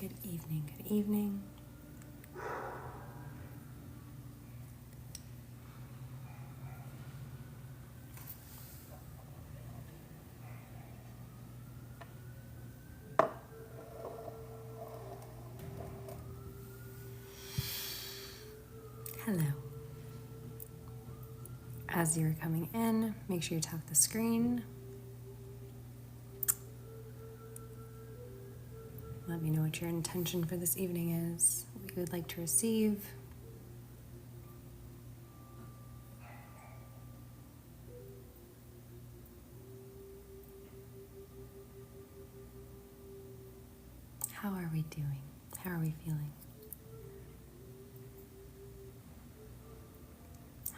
Good evening, good evening. Hello. As you're coming in, make sure you tap the screen. Let me know what your intention for this evening is, what you would like to receive. How are we doing? How are we feeling?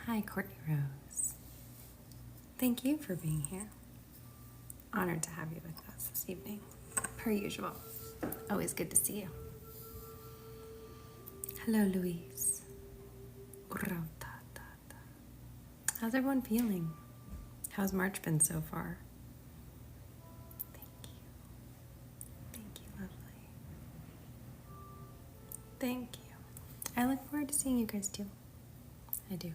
Hi, Courtney Rose. Thank you for being here. Honored to have you with us this evening, per usual. Always good to see you. Hello, Louise. How's everyone feeling? How's March been so far? Thank you. Thank you, lovely. Thank you. I look forward to seeing you guys too. I do.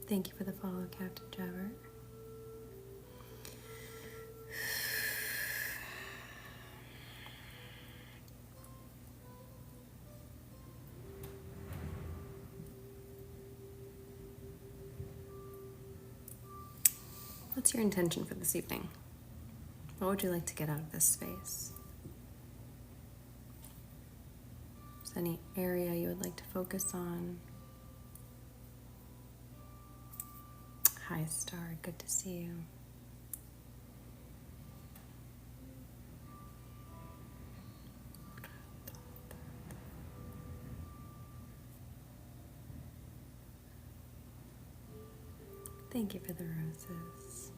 Thank you for the follow, Captain Jabber. What's your intention for this evening? What would you like to get out of this space? Is there any area you would like to focus on? Hi, Star. Good to see you. Thank you for the roses.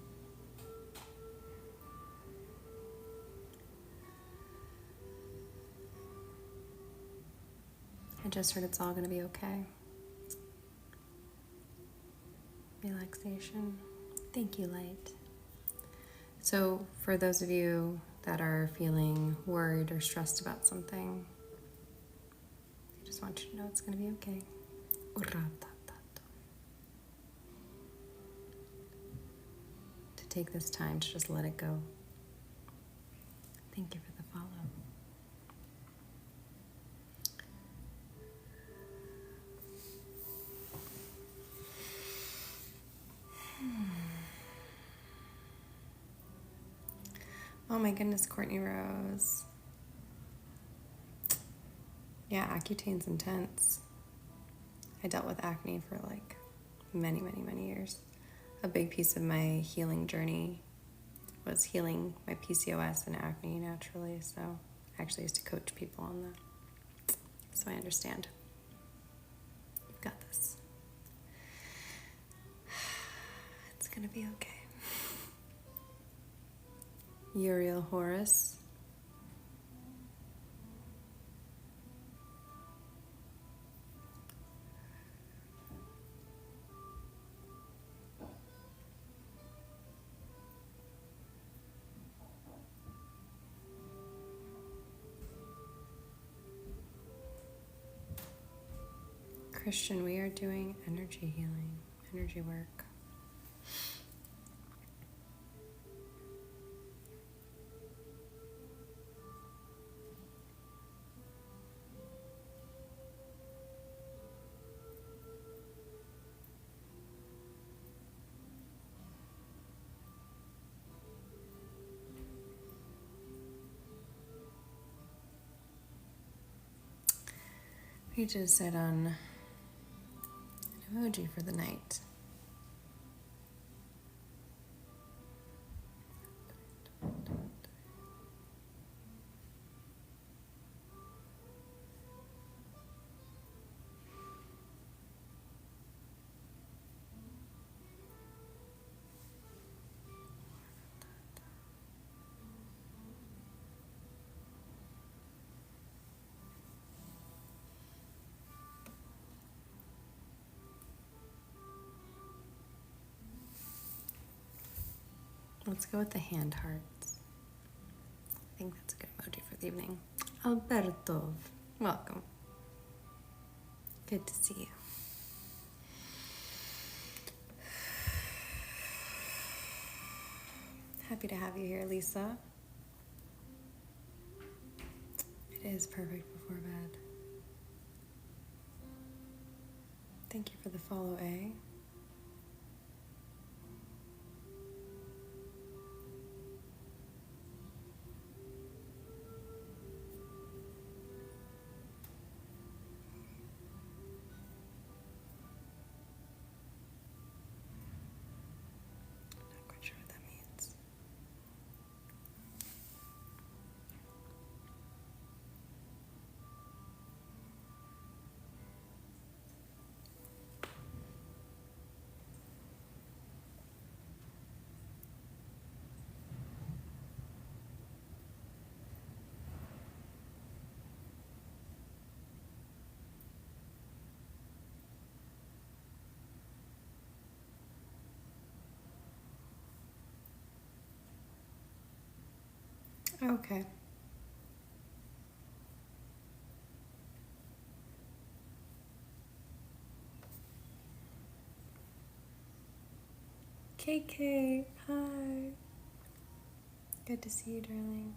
I just heard it's all going to be okay. Relaxation. Thank you, Light. So, for those of you that are feeling worried or stressed about something, I just want you to know it's going to be okay. To take this time to just let it go. Thank you for the follow. Oh my goodness, Courtney Rose. Yeah, Accutane's intense. I dealt with acne for like many, many, many years. A big piece of my healing journey was healing my PCOS and acne naturally, so I actually used to coach people on that. So I understand. You've got this. It's gonna be okay. Uriel Horace. Christian, we are doing energy healing, energy work. We just set on an emoji for the night. Let's go with the hand hearts. I think that's a good emoji for the evening. Alberto, welcome. Good to see you. Happy to have you here, Lisa. It is perfect before bed. Thank you for the follow, A. Not quite sure what that means. Okay. KK, hi. Good to see you, darling.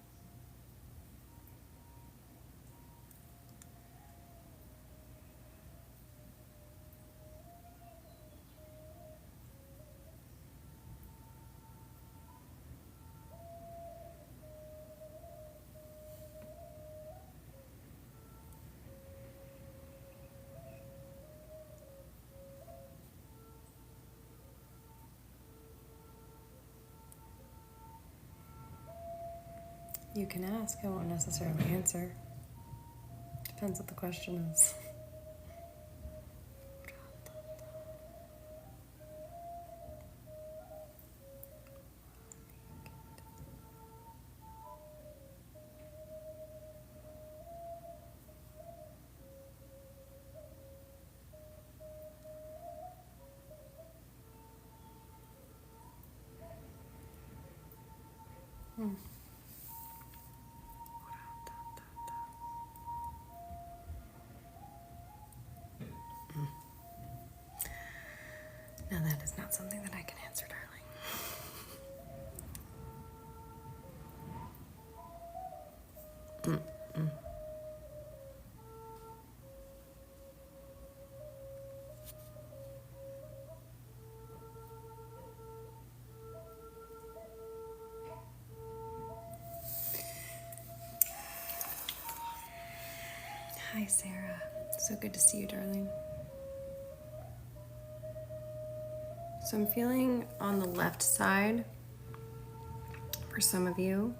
You can ask, I won't necessarily answer. Depends what the question is. Now that is not something that I can answer, darling. Hi, Sarah. So good to see you, darling. So I'm feeling on the left side, for some of you,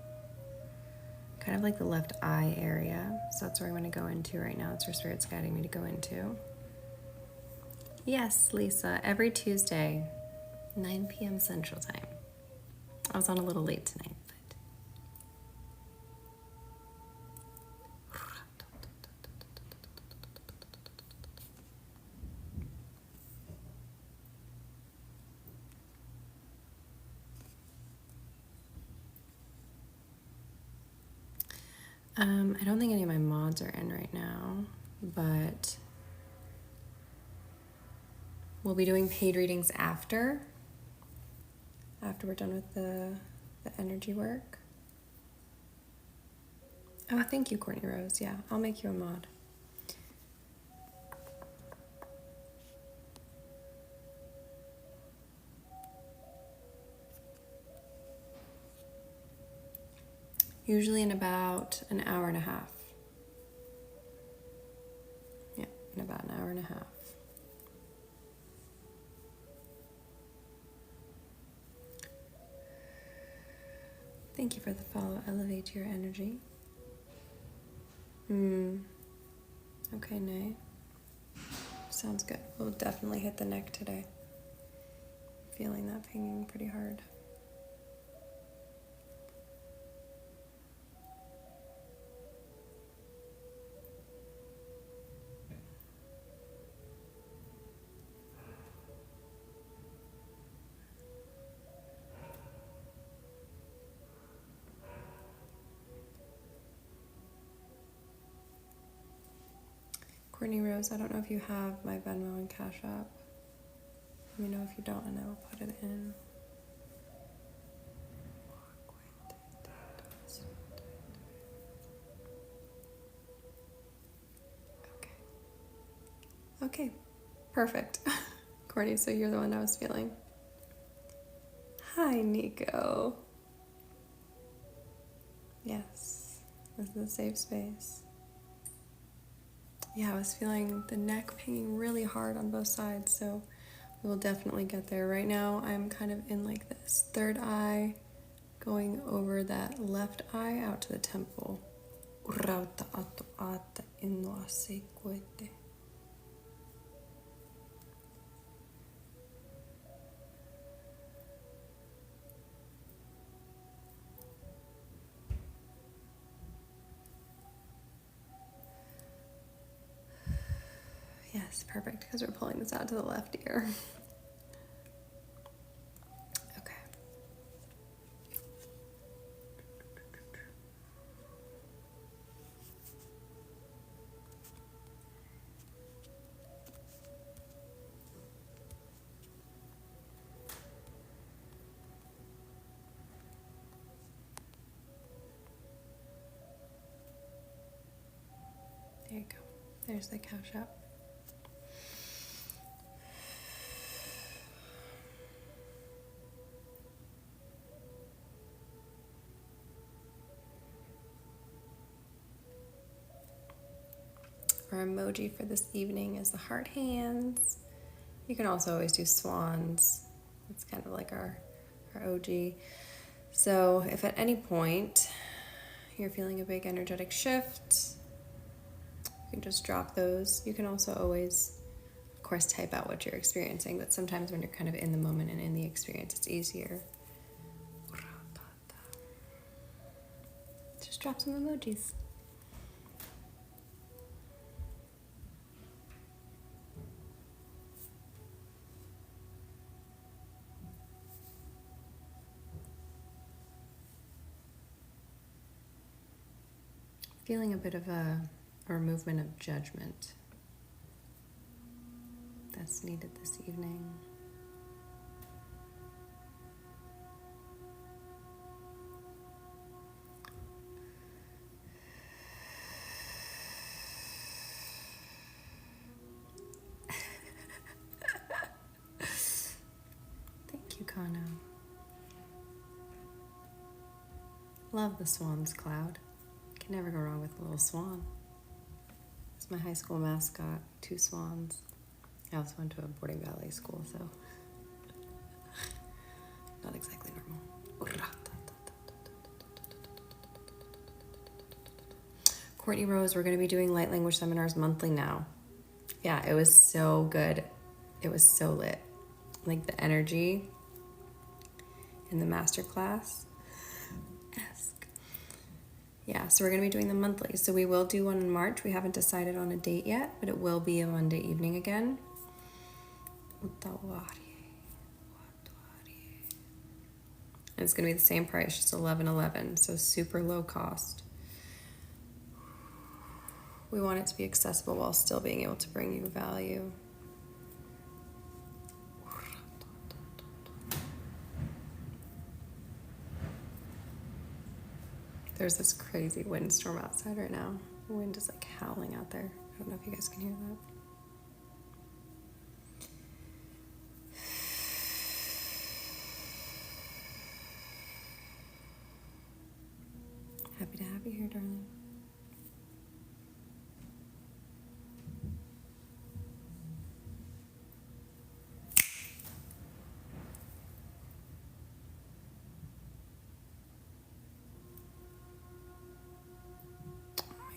kind of like the left eye area. So that's where I'm going to go into right now. That's where Spirit's guiding me to go into. Yes, Lisa, every Tuesday, 9 p.m. Central Time. I was on a little late tonight, but... I don't think any of my mods are in right now, but we'll be doing paid readings after we're done with the energy work. Oh, thank you, Courtney Rose. Yeah, I'll make you a mod. Usually in about an hour and a half. Yeah, in about an hour and a half. Thank you for the follow. Elevate your energy. Okay, Nay. Sounds good. We'll definitely hit the neck today. Feeling that pinging pretty hard. Courtney Rose, I don't know if you have my Venmo and Cash App. Let me know if you don't, and I will put it in. Okay. Okay, perfect. Courtney, so you're the one I was feeling. Hi, Nico. Yes, this is a safe space. Yeah, I was feeling the neck pinging really hard on both sides, so we will definitely get there. Right now, I'm kind of in like this third eye, going over that left eye out to the temple. Yes, perfect, because we're pulling this out to the left ear. Okay. There you go. There's the Cash App. Our emoji for this evening is the heart hands. You can also always do swans. It's kind of like our OG. So if at any point you're feeling a big energetic shift, you can just drop those. You can also always, of course, type out what you're experiencing, but sometimes when you're kind of in the moment and in the experience, it's easier. Just drop some emojis. Feeling a bit of a removement of judgment that's needed this evening. Thank you, Kano. Love the swans, Cloud. Can never go wrong with a little swan. It's my high school mascot, 2 swans. I also went to a boarding ballet school, so not exactly normal. Courtney Rose, we're going to be doing light language seminars monthly now. Yeah, it was so good. It was so lit. Like the energy in the masterclass. Yeah, so we're going to be doing them monthly. So we will do one in March. We haven't decided on a date yet, but it will be a Monday evening again. And it's going to be the same price, just $11.11, so super low cost. We want it to be accessible while still being able to bring you value. There's this crazy windstorm outside right now. The wind is like howling out there. I don't know if you guys can hear that. Happy to have you here, darling.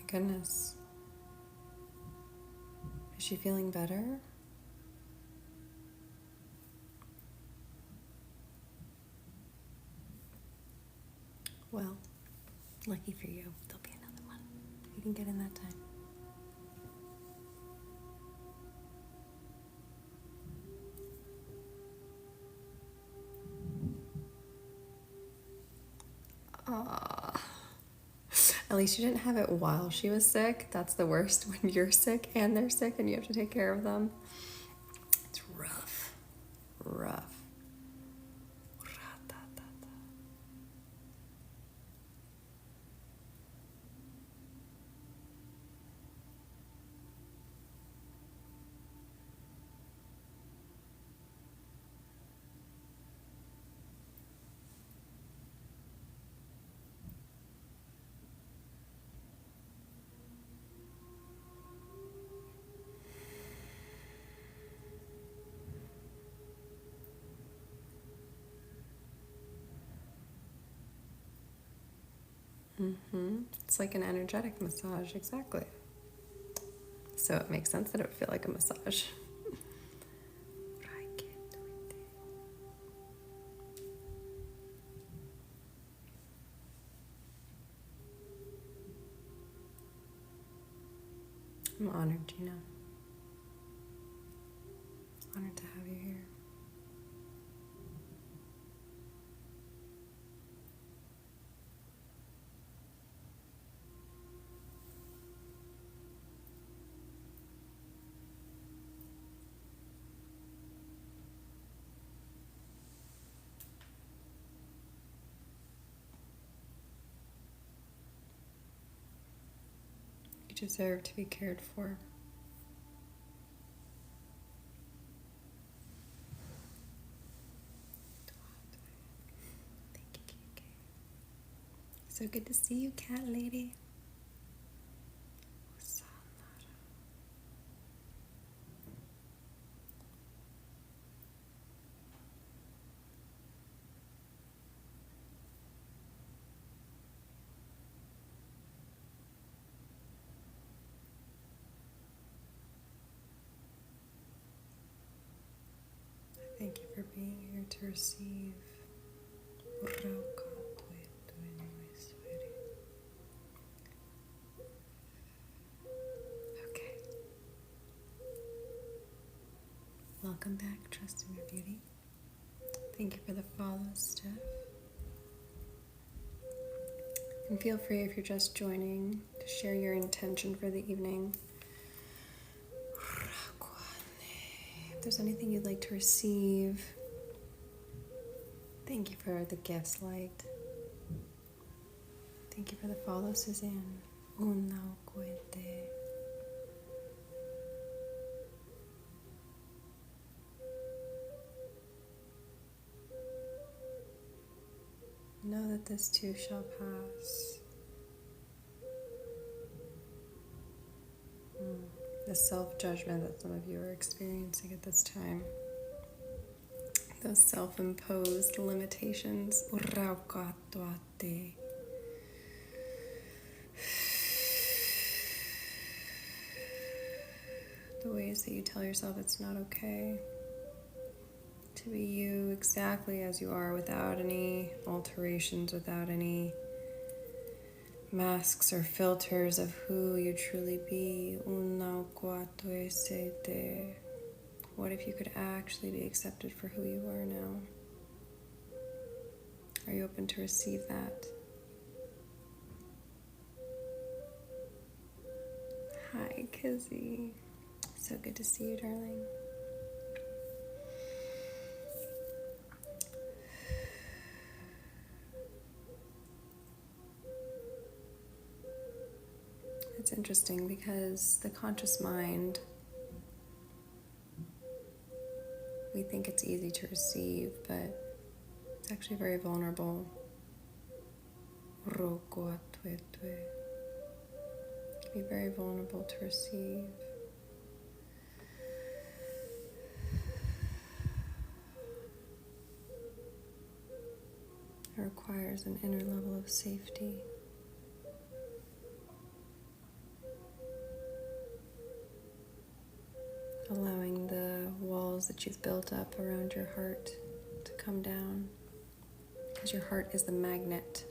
Goodness. Is she feeling better? Well, lucky for you, there'll be another one. You can get in that time. At least you didn't have it while she was sick. That's the worst, when you're sick and they're sick and you have to take care of them. It's rough. Rough. It's like an energetic massage, exactly. So it makes sense that it would feel like a massage. I'm honored, Gina. Honored to have you here. You deserve to be cared for. Thank you, Kiki. So good to see you, cat lady. Thank you for being here to receive. Okay. Welcome back, Trust in Your Beauty. Thank you for the follow, Steph. And feel free, if you're just joining, to share your intention for the evening. If there's anything you'd like to receive. Thank you for the gifts, Light. Thank you for the follow, Suzanne. Know that this too shall pass. The self-judgment that some of you are experiencing at this time. Those self-imposed limitations. The ways that you tell yourself it's not okay to be you exactly as you are, without any alterations, without any masks or filters of who you truly be. What if you could actually be accepted for who you are now? Are you open to receive that? Hi, Kizzy. So good to see you, darling. It's interesting because the conscious mind, we think it's easy to receive, but it's actually very vulnerable. It can be very vulnerable to receive. It requires an inner level of safety. Allowing the walls that you've built up around your heart to come down, because your heart is the magnet.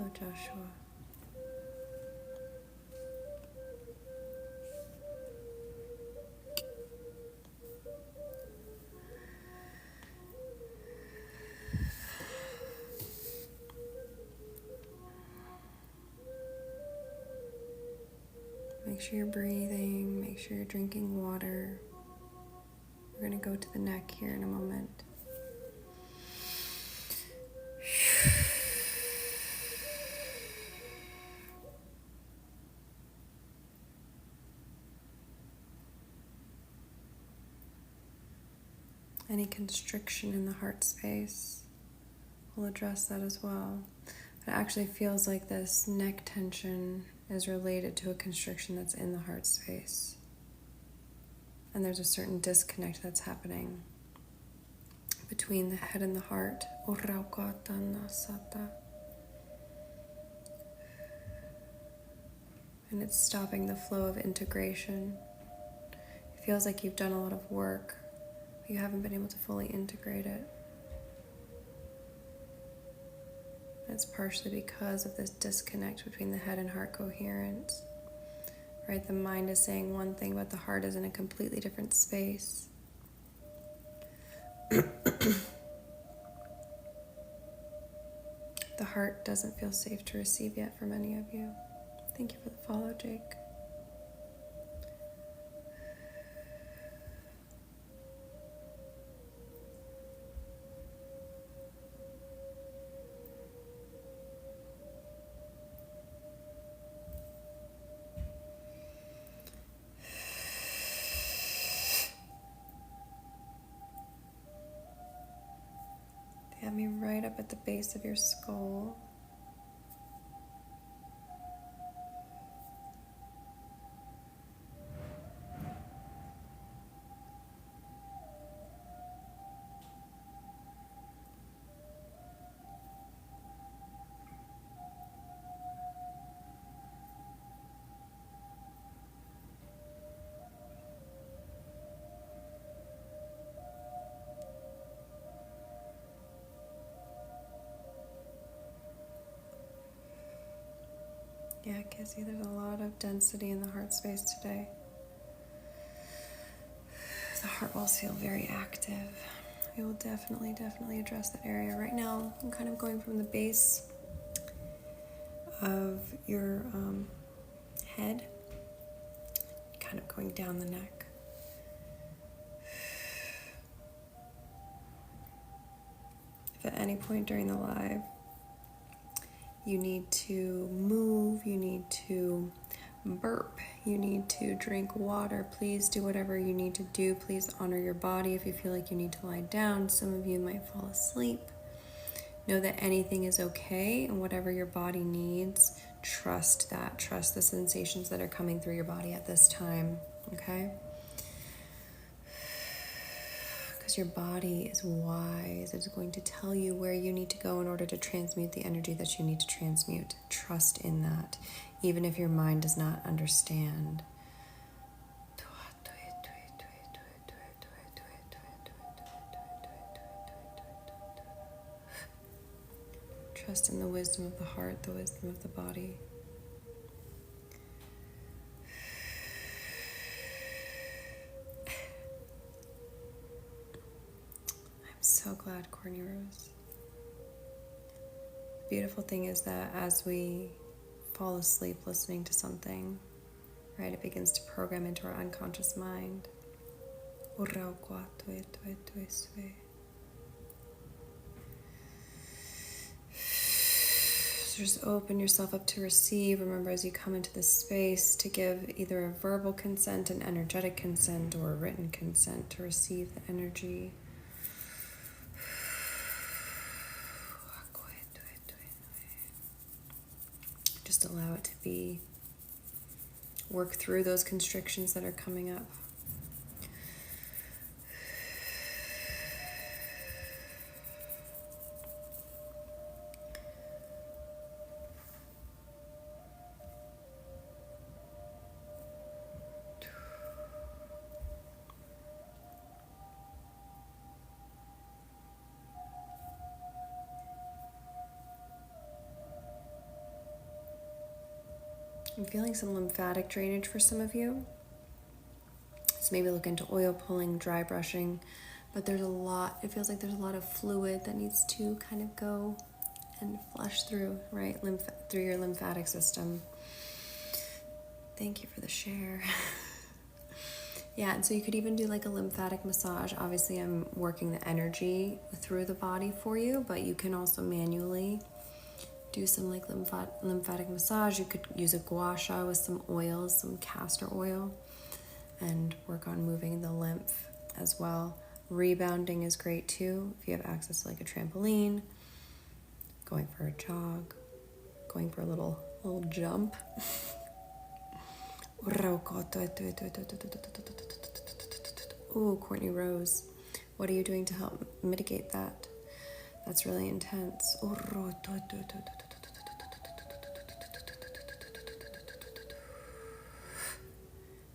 Hello, Joshua. Make sure you're breathing, make sure you're drinking water. We're going to go to the neck here in a moment. Any constriction in the heart space, we'll address that as well. But it actually feels like this neck tension is related to a constriction that's in the heart space. And there's a certain disconnect that's happening between the head and the heart. And it's stopping the flow of integration. It feels like you've done a lot of work, but you haven't been able to fully integrate it. It's partially because of this disconnect between the head and heart coherence. Right? The mind is saying one thing, but the heart is in a completely different space. The heart doesn't feel safe to receive yet for many of you. Thank you for the follow, Jake. They have me right up at the base of your skull. Yeah, Kizzy, there's a lot of density in the heart space today. The heart walls feel very active. We will definitely address that area. Right now, I'm kind of going from the base of your head, kind of going down the neck. If at any point during the live you need to move, you need to burp, you need to drink water, please do whatever you need to do. Please honor your body. If you feel like you need to lie down, some of you might fall asleep. Know that anything is okay, and whatever your body needs, trust that. Trust the sensations that are coming through your body at this time, okay? Because your body is wise. It's going to tell you where you need to go in order to transmute the energy that you need to transmute. Trust in that, even if your mind does not understand. Trust in the wisdom of the heart, the wisdom of the body. I'm so glad, Courtney Rose. The beautiful thing is that as we fall asleep listening to something, right, it begins to program into our unconscious mind. So just open yourself up to receive. Remember, as you come into this space, to give either a verbal consent, an energetic consent, or a written consent to receive the energy. Just allow it to be. Work through those constrictions that are coming up. I'm feeling some lymphatic drainage for some of you. So maybe look into oil pulling, dry brushing. But there's a lot, it feels like there's a lot of fluid that needs to kind of go and flush through, right? Through your lymphatic system. Thank you for the share. Yeah, and so you could even do like a lymphatic massage. Obviously, I'm working the energy through the body for you, but you can also manually do some like lymphatic massage. You could use a gua sha with some oils, some castor oil, and work on moving the lymph as well. Rebounding is great too if you have access to like a trampoline, going for a jog, going for a little jump. Ooh, Courtney Rose, what are you doing to help mitigate that? That's really intense.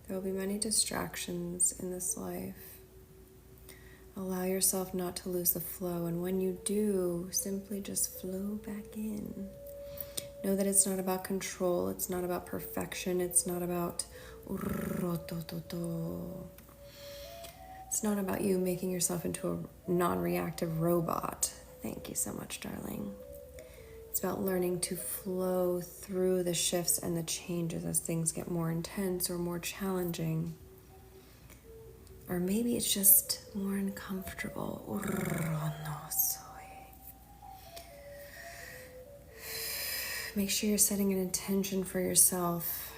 There will be many distractions in this life. Allow yourself not to lose the flow, and when you do, simply just flow back in. Know that it's not about control, it's not about perfection, it's not about it's not about you making yourself into a non-reactive robot. Thank you so much, darling. It's about learning to flow through the shifts and the changes as things get more intense or more challenging. Or maybe it's just more uncomfortable. Make sure you're setting an intention for yourself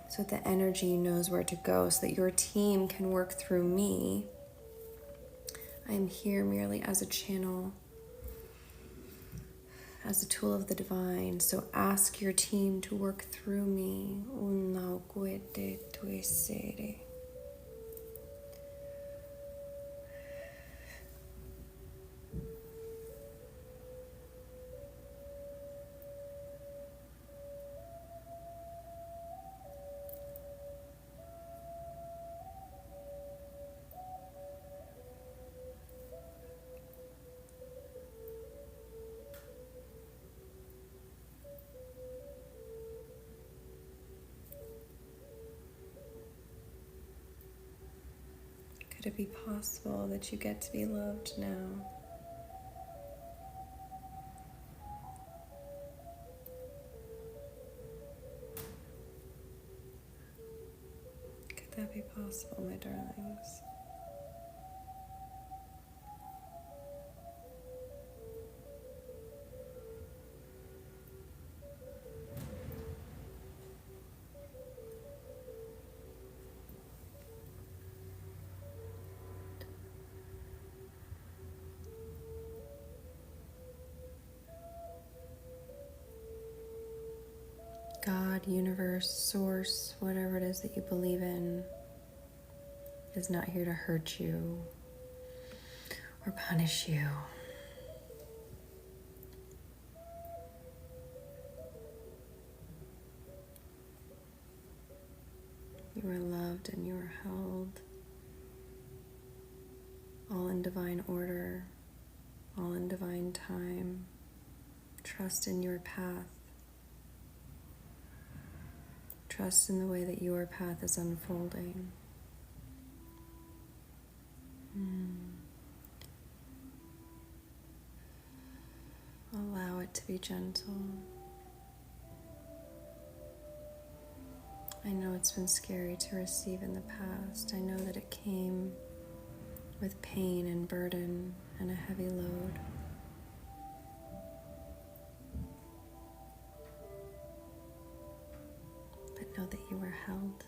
so that the energy knows where to go, so that your team can work through me. I am here merely as a channel, as a tool of the divine. So ask your team to work through me. Could it be possible that you get to be loved now? Could that be possible, my darlings? God, universe, source, whatever it is that you believe in, is not here to hurt you or punish you. You are loved and you are held, all in divine order, all in divine time. Trust in your path. Trust in the way that your path is unfolding. Allow it to be gentle. I know it's been scary to receive in the past. I know that it came with pain and burden and a heavy load. But know that you are held.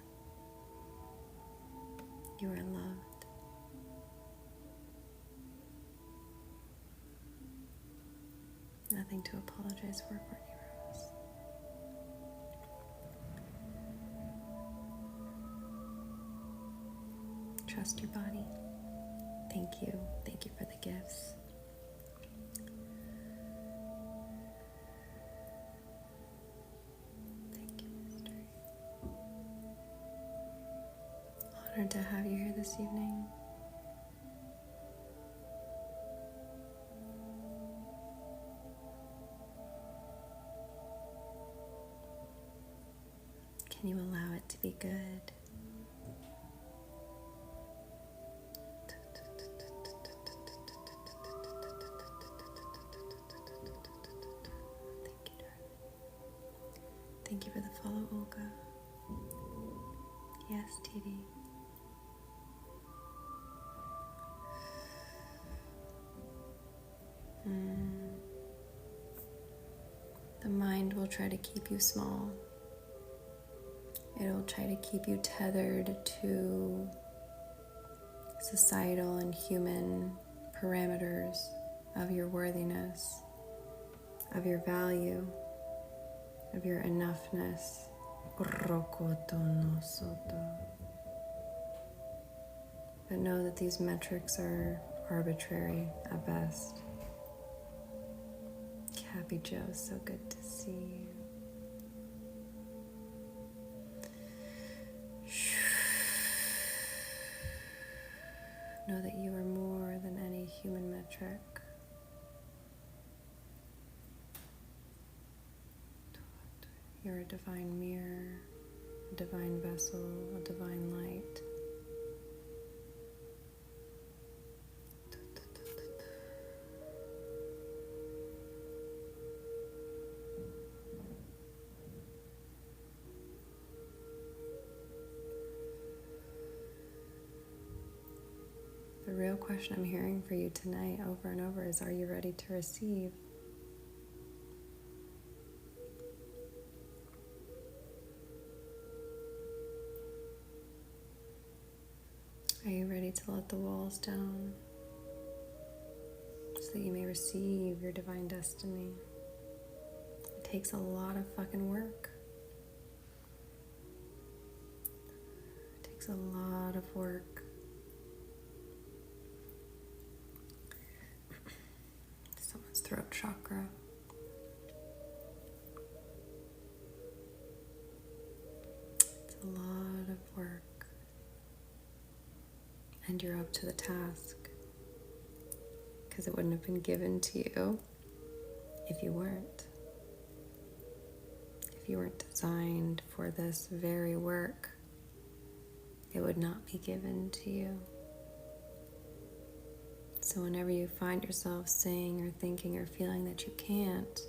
You are loved. Nothing to apologize for, Courtney Rose. Trust your body. Thank you. Thank you for the gifts. Thank you, Mystery. Honored to have you here this evening. allow it to be good. Thank you for the follow, Olga. Yes, TD. The mind will try to keep you small. It'll try to keep you tethered to societal and human parameters of your worthiness, of your value, of your enoughness. But know that these metrics are arbitrary at best. Happy Joe, so good to see you. Know that you are more than any human metric. You're a divine mirror, a divine vessel, a divine light. The real question I'm hearing for you tonight over and over is, are you ready to receive? Are you ready to let the walls down so that you may receive your divine destiny? It takes a lot of fucking work. It takes a lot of work. Someone's throat chakra. It's a lot of work. And you're up to the task, because it wouldn't have been given to you if you weren't. If you weren't designed for this very work, it would not be given to you. So whenever you find yourself saying or thinking or feeling that you can't,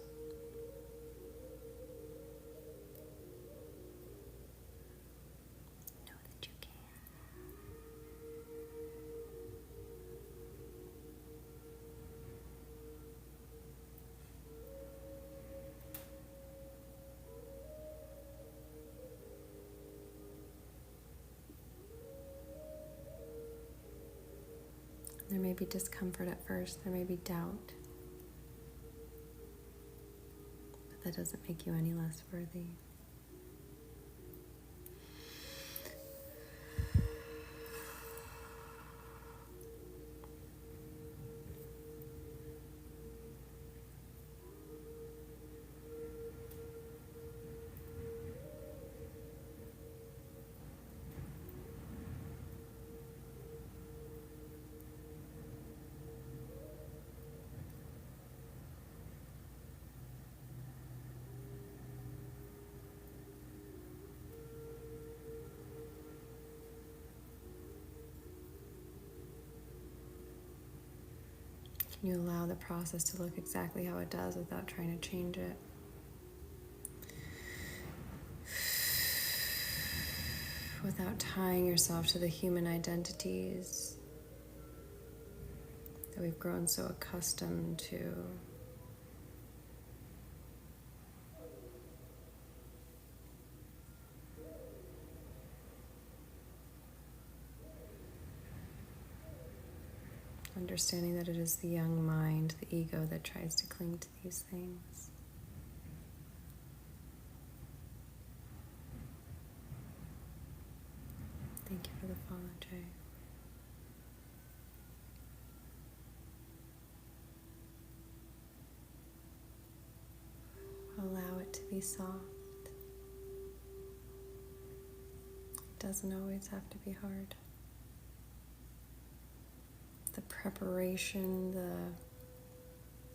there may be discomfort at first, there may be doubt, but that doesn't make you any less worthy. Can you allow the process to look exactly how it does without trying to change it? Without tying yourself to the human identities that we've grown so accustomed to. Understanding that it is the young mind, the ego, that tries to cling to these things. Thank you for the follow, Jay. Allow it to be soft. It doesn't always have to be hard. The preparation,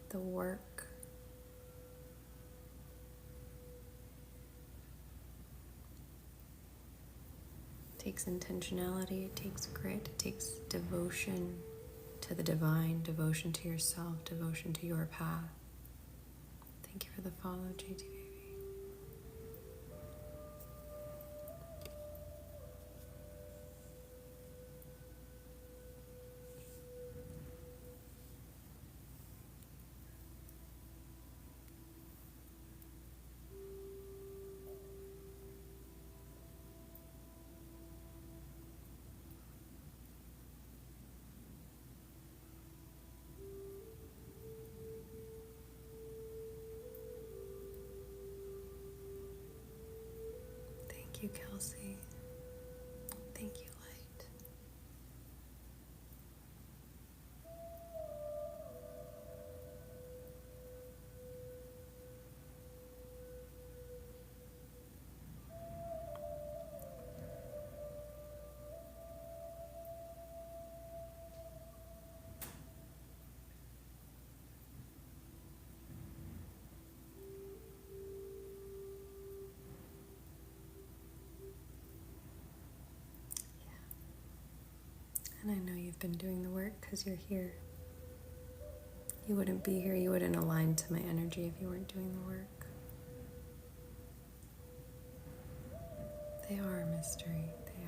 the work, takes intentionality, it takes grit, it takes devotion to the divine, devotion to yourself, devotion to your path. Thank you for the follow, JT baby. Thank you, Kelsey. Thank you, Light. And I know you've been doing the work because you're here. You wouldn't be here, you wouldn't align to my energy if you weren't doing the work. They are a mystery, they are.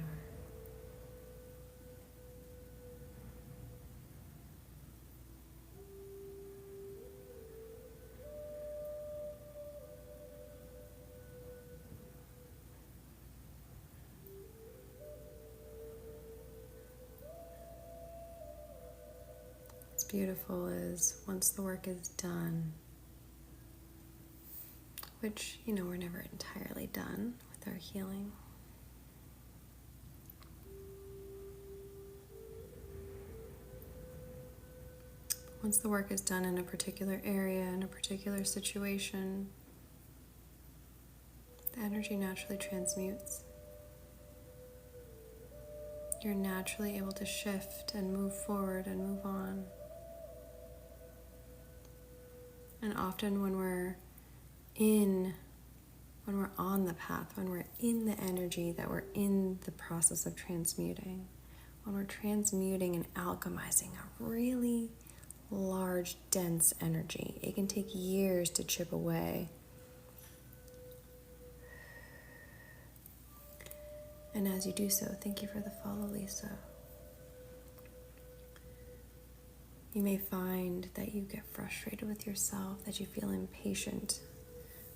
What's beautiful is once the work is done, which, we're never entirely done with our healing. Once the work is done in a particular area, in a particular situation, the energy naturally transmutes. You're naturally able to shift and move forward and move on. And often when we're on the path, when we're in the energy that we're in the process of transmuting, when we're transmuting and alchemizing a really large, dense energy, it can take years to chip away. And as you do so, thank you for the follow, Lisa. You may find that you get frustrated with yourself, that you feel impatient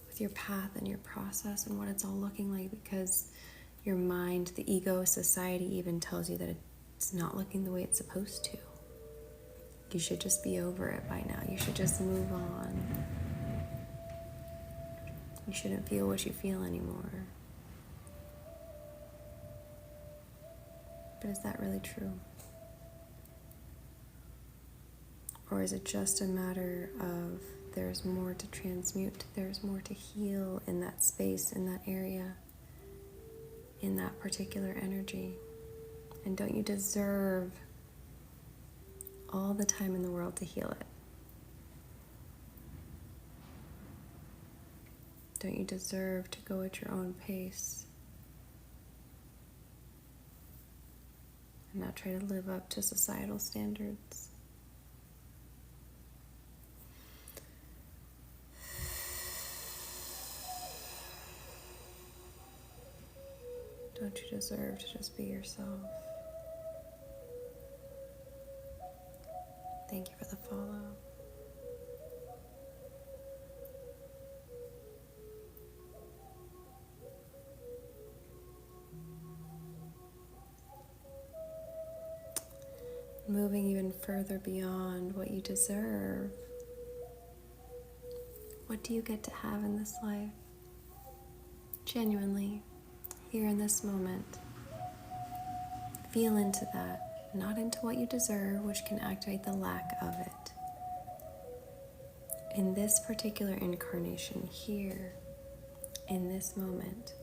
with your path and your process and what it's all looking like because your mind, the ego, society even tells you that it's not looking the way it's supposed to. You should just be over it by now. You should just move on. You shouldn't feel what you feel anymore. But is that really true? Or is it just a matter of there's more to transmute, there's more to heal in that space, in that area, in that particular energy? And don't you deserve all the time in the world to heal it? Don't you deserve to go at your own pace and not try to live up to societal standards? Don't you deserve to just be yourself? Thank you for the follow. Moving even further beyond what you deserve. What do you get to have in this life? Genuinely, here in this moment. Feel into that, not into what you deserve, which can activate the lack of it. In this particular incarnation, here, in this moment,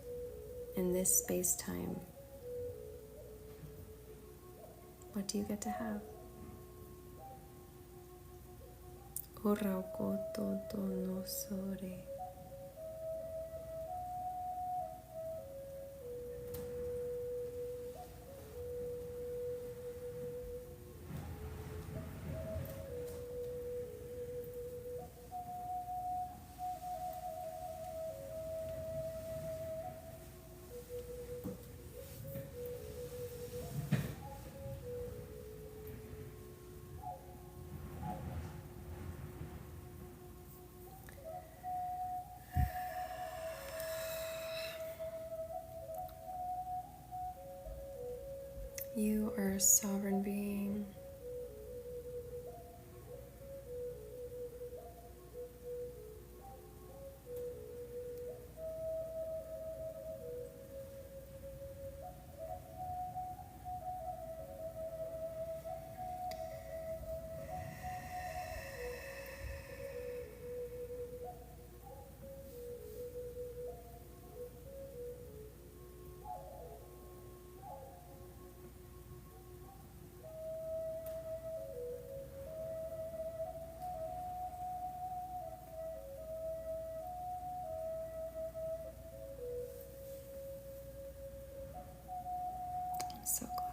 in this space-time, what do you get to have? Oraukoto no sore. You are a sovereign being. I'm so glad.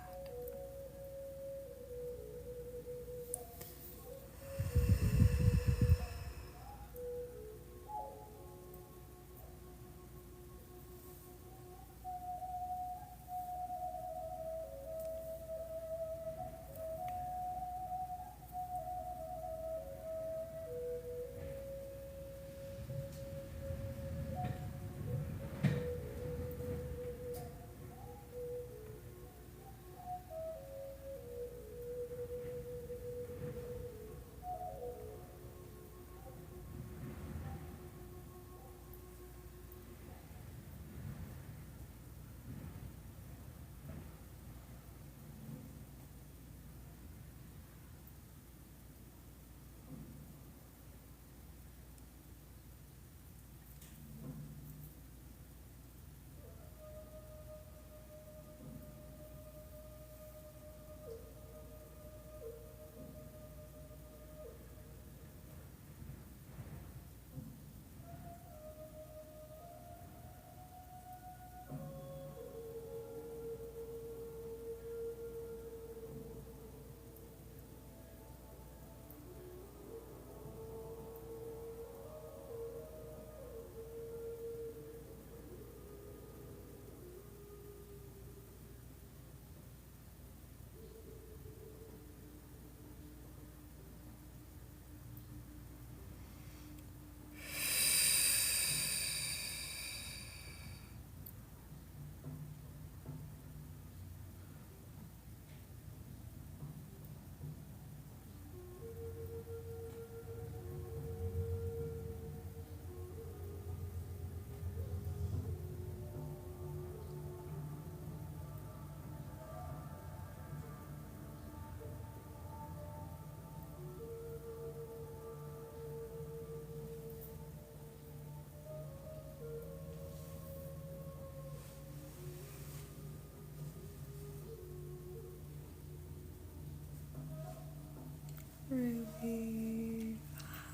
Ruby,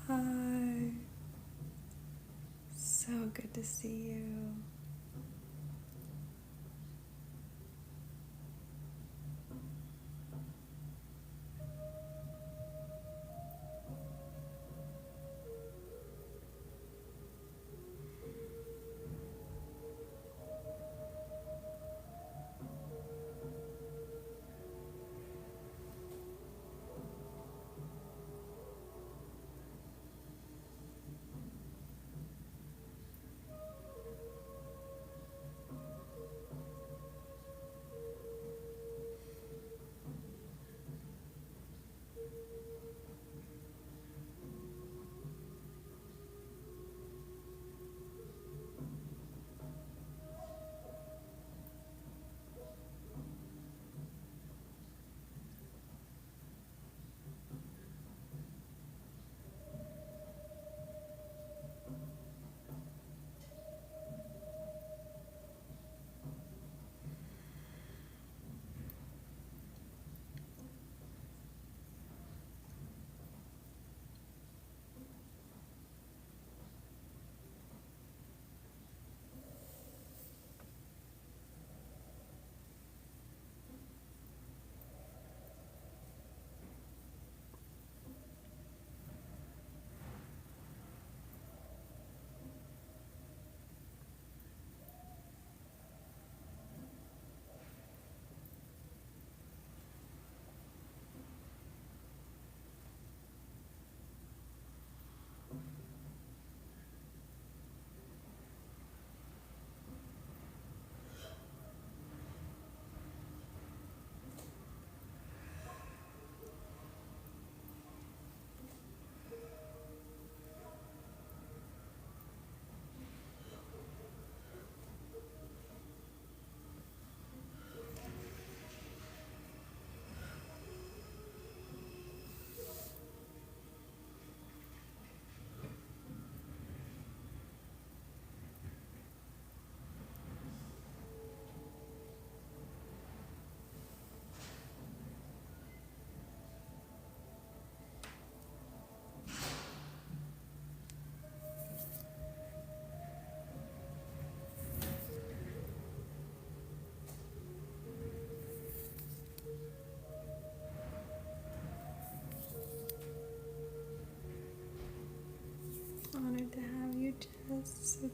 hi. So good to see you.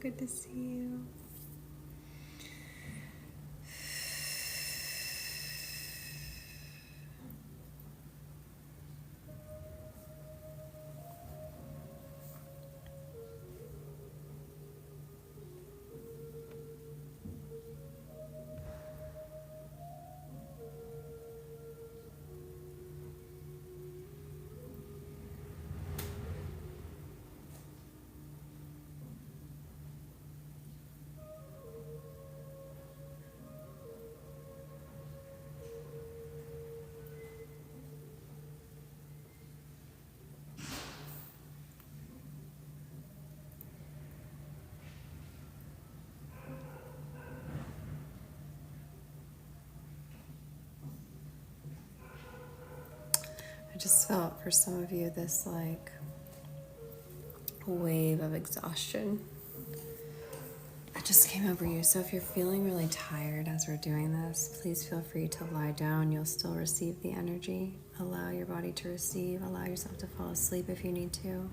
Good to see you. I just felt for some of you this like wave of exhaustion that just came over you. So if you're feeling really tired as we're doing this, please feel free to lie down. You'll still receive the energy. Allow your body to receive. Allow yourself to fall asleep if you need to.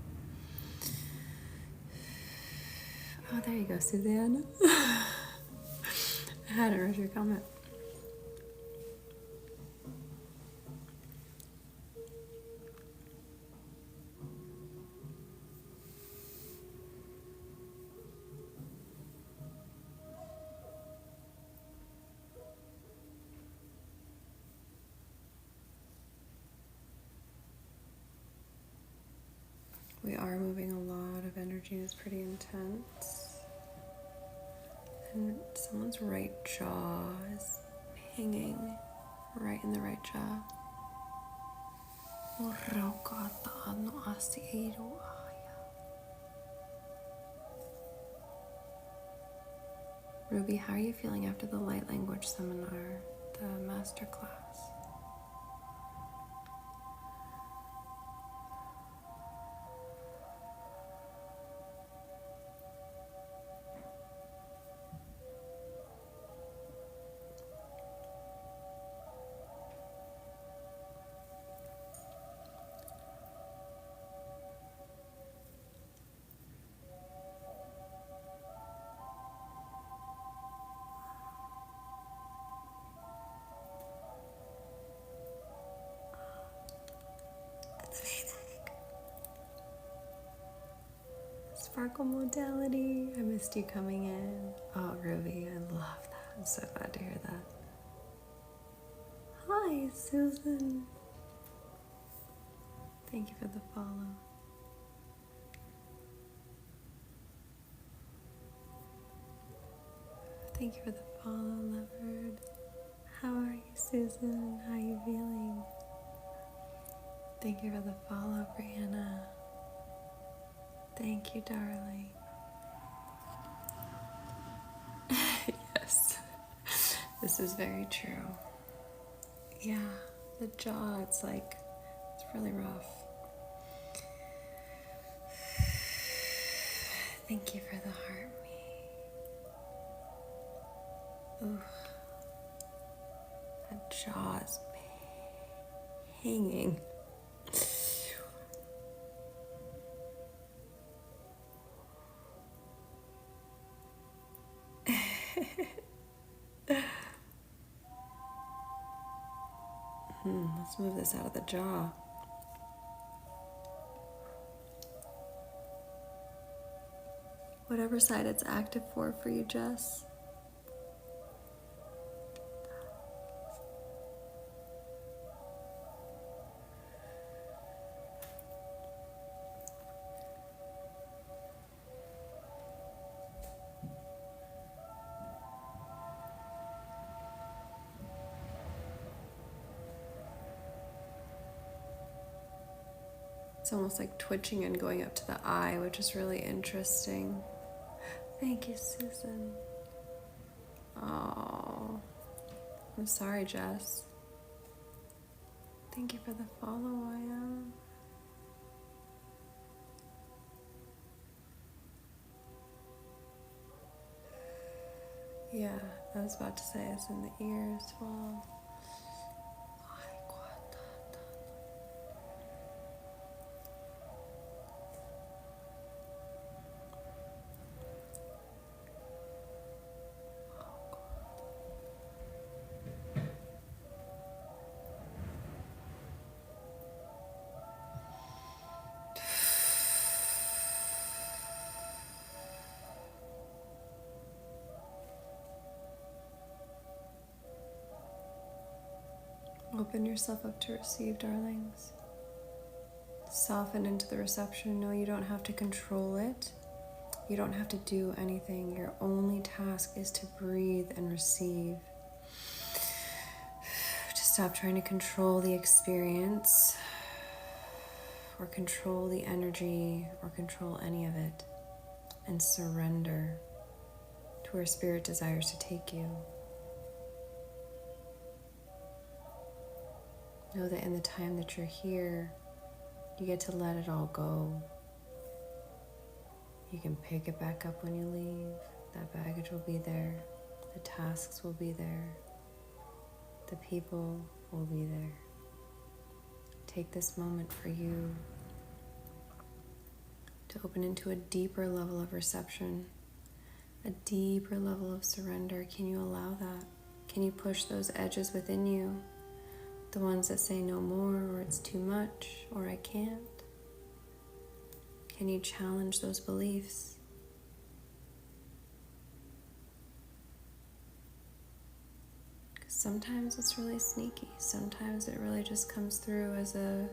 Oh, there you go, Suzanne. I hadn't read your comment. We are moving a lot of energy. It's pretty intense. And someone's right jaw is hanging right in the right jaw. Ruby, how are you feeling after the light language seminar, the master class? Sparkle modality. I missed you coming in. Oh, Ruby, I love that. I'm so glad to hear that. Hi, Susan. Thank you for the follow. Thank you for the follow, Leopard. How are you, Susan? How are you feeling? Thank you for the follow, Brianna. Thank you, darling. Yes, this is very true. Yeah, the jaw, it's really rough. Thank you for the heart, me. Ooh, that jaw is hanging. Let's move this out of the jaw. Whatever side it's active for you, Jess. It's almost like twitching and going up to the eye, which is really interesting. Thank you, Susan. Oh, I'm sorry, Jess. Thank you for the follow, Aya. Yeah, I was about to say it's in the ear as well. Open yourself up to receive, darlings. Soften into the reception. No, you don't have to control it. You don't have to do anything. Your only task is to breathe and receive. To stop trying to control the experience or control the energy or control any of it, and surrender to where Spirit desires to take you. Know that in the time that you're here, you get to let it all go. You can pick it back up when you leave. That baggage will be there. The tasks will be there. The people will be there. Take this moment for you to open into a deeper level of reception, a deeper level of surrender. Can you allow that? Can you push those edges within you? The ones that say no more, or it's too much, or I can't. Can you challenge those beliefs? Because sometimes it's really sneaky. Sometimes it really just comes through as a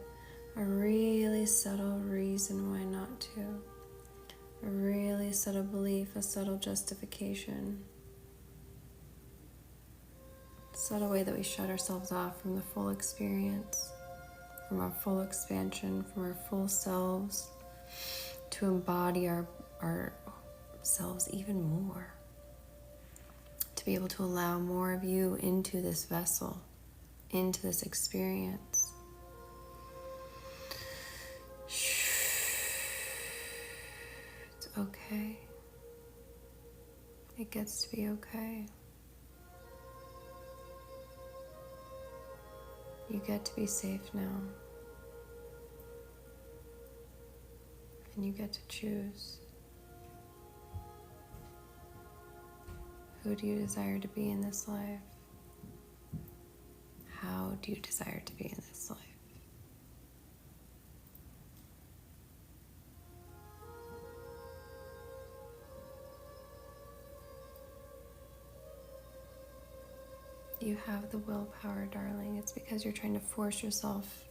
really subtle reason why not to. A really subtle belief, a subtle justification. A subtle way that we shut ourselves off from the full experience, from our full expansion, from our full selves, to embody our selves even more, to be able to allow more of you into this vessel, into this experience. It's okay. It gets to be okay. You get to be safe now. And you get to choose. Who do you desire to be in this life? How do you desire to be in this life? You have the willpower, darling. It's because you're trying to force yourself.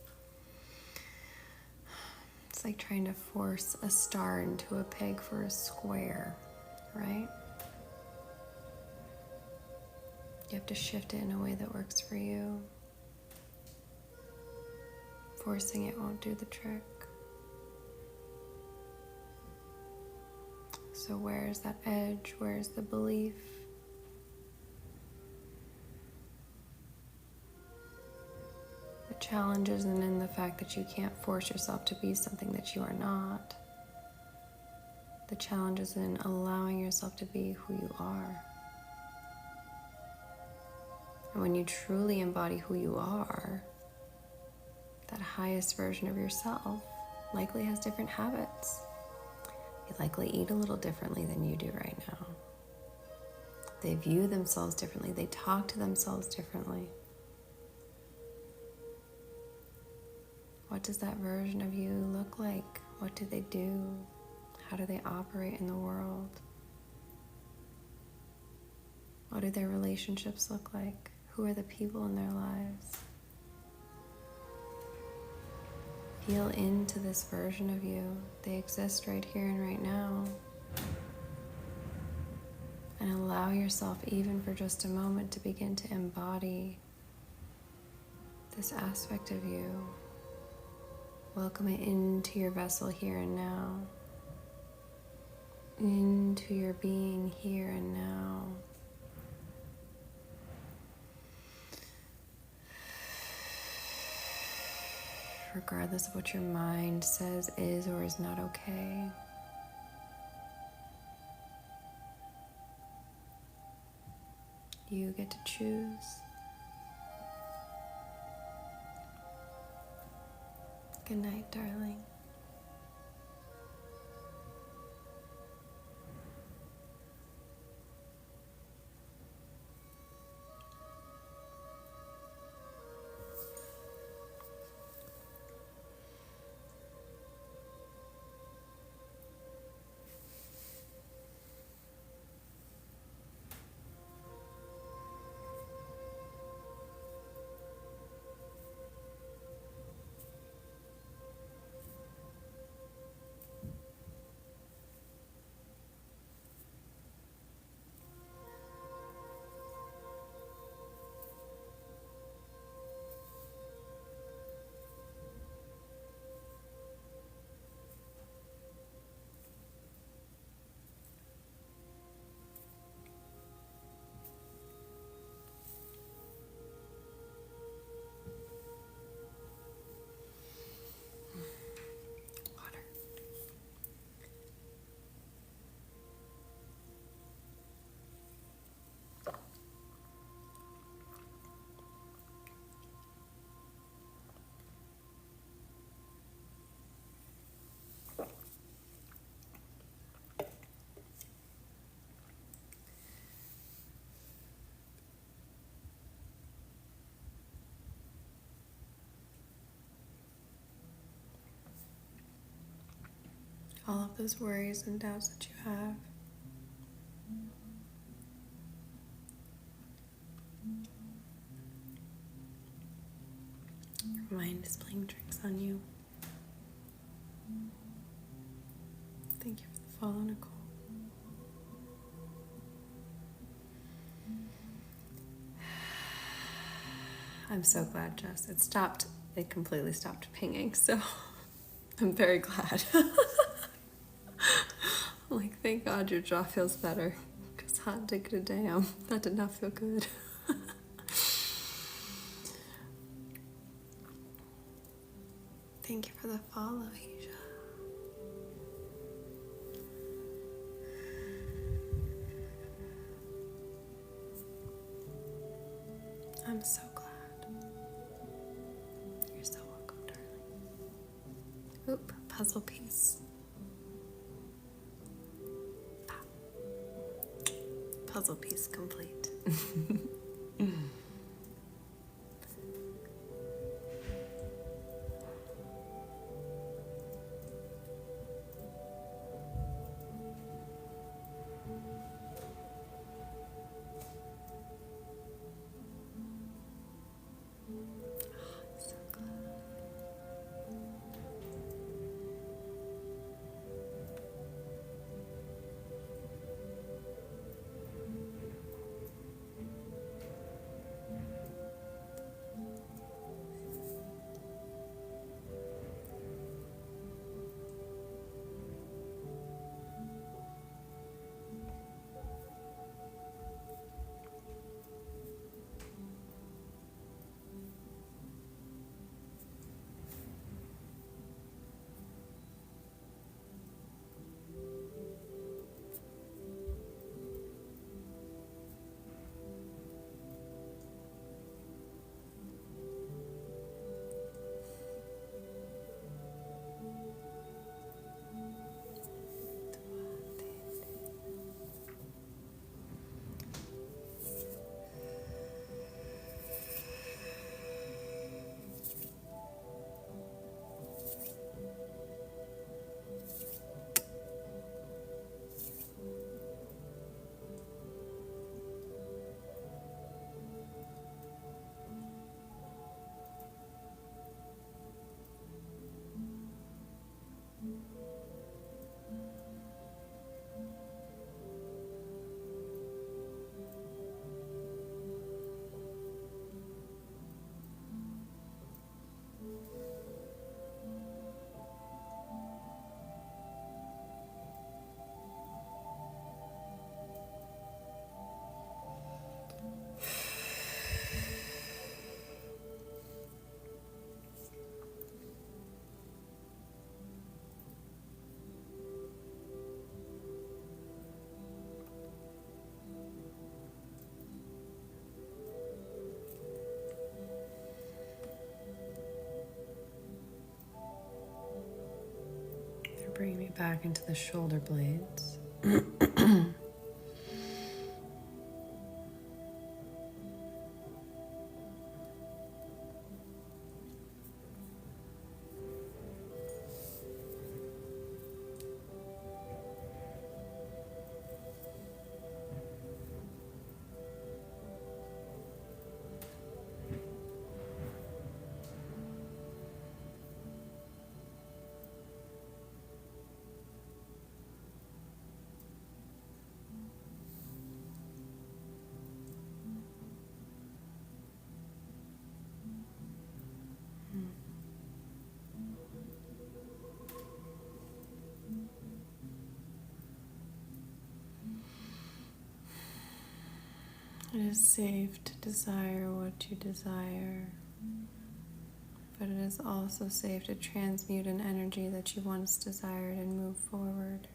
It's like trying to force a star into a peg for a square, right? You have to shift it in a way that works for you. Forcing it won't do the trick. So where's that edge? Where's the belief? The challenge isn't in the fact that you can't force yourself to be something that you are not. The challenge is in allowing yourself to be who you are. And when you truly embody who you are, that highest version of yourself likely has different habits. They likely eat a little differently than you do right now. They view themselves differently. They talk to themselves differently. What does that version of you look like? What do they do? How do they operate in the world? What do their relationships look like? Who are the people in their lives? Feel into this version of you. They exist right here and right now. And allow yourself, even for just a moment, to begin to embody this aspect of you. Welcome it into your vessel here and now. Into your being here and now. Regardless of what your mind says is or is not okay. You get to choose. Good night, darling. those worries and doubts that you have. Your mind is playing tricks on you. Thank you for the follow, Nicole. I'm so glad, Jess. It completely stopped pinging, so I'm very glad. Like, thank God your jaw feels better, because hot diggity damn, that did not feel good. Thank you for the follow, Asia. I'm so glad. You're so welcome, darling. Oop, puzzle piece. Puzzle piece complete. So glad. Bring me back into the shoulder blades. It is safe to desire what you desire, but it is also safe to transmute an energy that you once desired and move forward.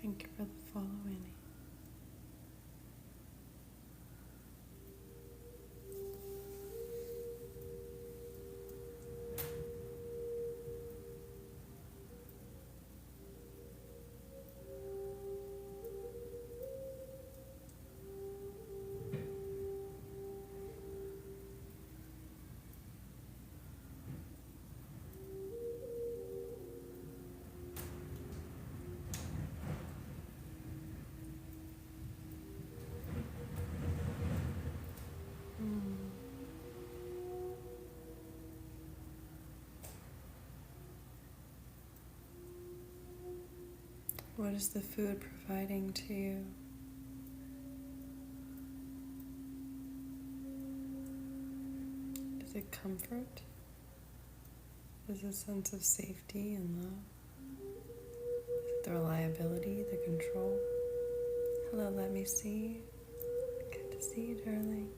Thank you for the follow, Annie. What is the food providing to you? Is it comfort? Is it a sense of safety and love? Is it the reliability, the control? Hello, let me see. Good to see you, darling.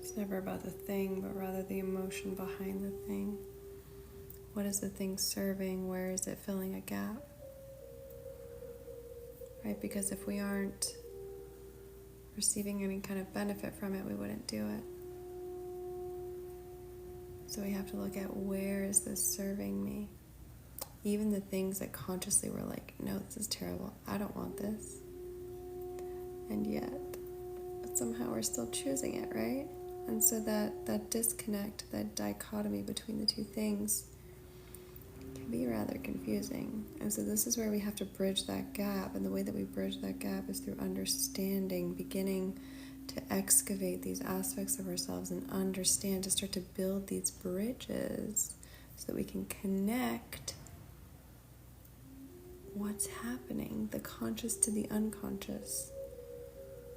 It's never about the thing, but rather the emotion behind the thing. What is the thing serving? Where is it filling a gap? Right? Because if we aren't receiving any kind of benefit from it, we wouldn't do it. So we have to look at, where is this serving me? Even the things that consciously we're like, no, this is terrible. I don't want this. And yet, somehow we're still choosing it, right? And so that disconnect, that dichotomy between the two things can be rather confusing. And so this is where we have to bridge that gap. And the way that we bridge that gap is through understanding, beginning to excavate these aspects of ourselves and understand, to start to build these bridges so that we can connect what's happening, the conscious to the unconscious.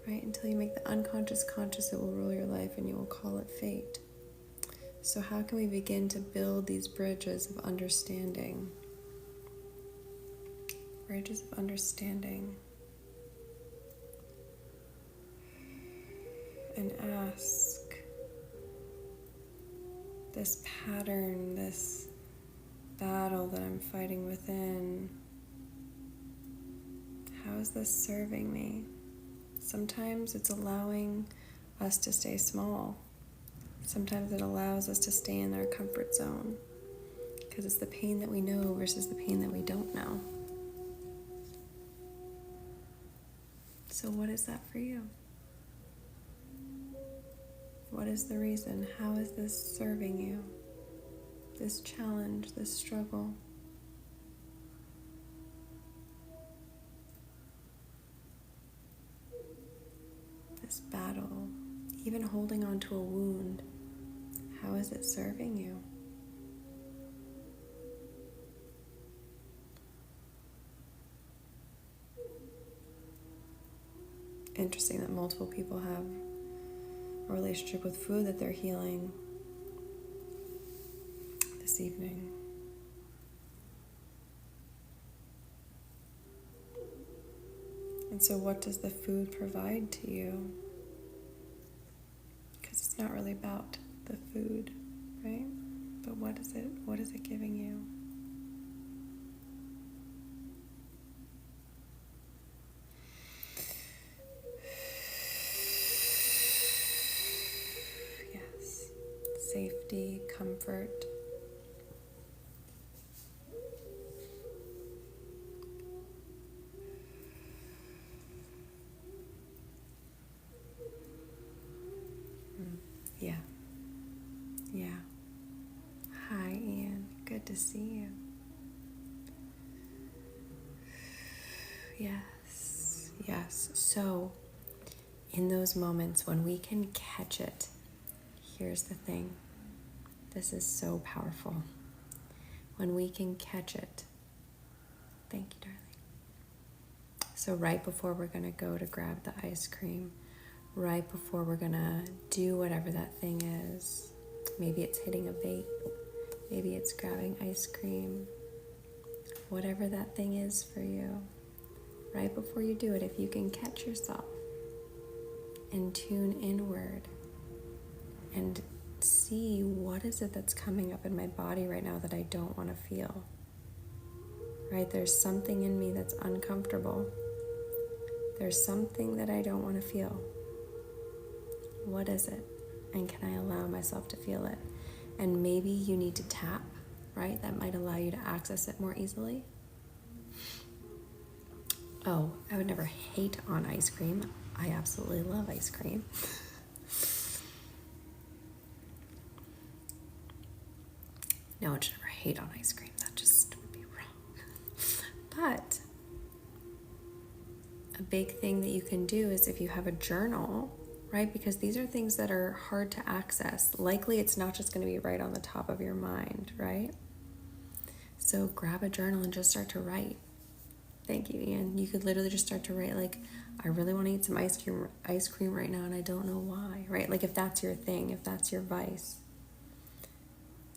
Right? Until you make the unconscious conscious, it will rule your life and you will call it fate. So how can we begin to build these bridges of understanding? Bridges of understanding. And ask, this pattern, this battle that I'm fighting within, how is this serving me? Sometimes it's allowing us to stay small. Sometimes it allows us to stay in our comfort zone, because it's the pain that we know versus the pain that we don't know. So what is that for you? What is the reason? How is this serving you? This challenge, this struggle? This battle, even holding on to a wound, how is it serving you? Interesting that multiple people have a relationship with food that they're healing this evening. And so what does the food provide to you? Because it's not really about the food, right? But what is it giving you? Yes. Safety, comfort. Yeah. Hi, Ian. Good to see you. Yes. So, in those moments when we can catch it, here's the thing. This is so powerful. When we can catch it. Thank you, darling. So right before we're going to go to grab the ice cream, right before we're going to do whatever that thing is, maybe it's hitting a vape, maybe it's grabbing ice cream, whatever that thing is for you, right before you do it, if you can catch yourself and tune inward and see what is it that's coming up in my body right now that I don't want to feel. Right? There's something in me that's uncomfortable. There's something that I don't want to feel. What is it? And can I allow myself to feel it? And maybe you need to tap, right? That might allow you to access it more easily. Oh, I would never hate on ice cream. I absolutely love ice cream. No one should ever hate on ice cream. That just would be wrong. But a big thing that you can do is if you have a journal, right? Because these are things that are hard to access. Likely it's not just going to be right on the top of your mind, right? So grab a journal and just start to write. Thank you, Ian. You could literally just start to write like, I really want to eat some ice cream right now and I don't know why, right? Like if that's your thing, if that's your vice,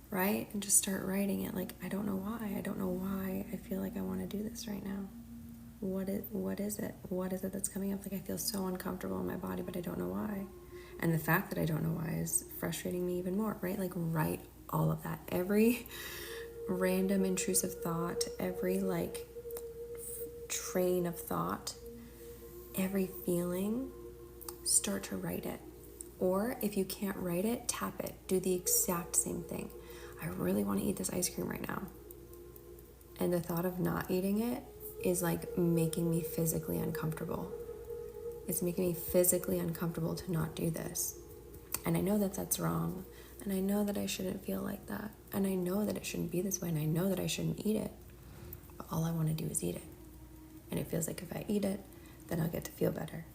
right? And just start writing it like, I don't know why. I don't know why I feel like I want to do this right now. What is it? What is it that's coming up? Like I feel so uncomfortable in my body, but I don't know why. And the fact that I don't know why is frustrating me even more, right? Like write all of that. Every random intrusive thought, every like train of thought, every feeling, start to write it. Or if you can't write it, tap it. Do the exact same thing. I really want to eat this ice cream right now. And the thought of not eating it is like making me physically uncomfortable. It's making me physically uncomfortable to not do this. And I know that that's wrong. And I know that I shouldn't feel like that. And I know that it shouldn't be this way. And I know that I shouldn't eat it. But all I want to do is eat it. And it feels like if I eat it, then I'll get to feel better.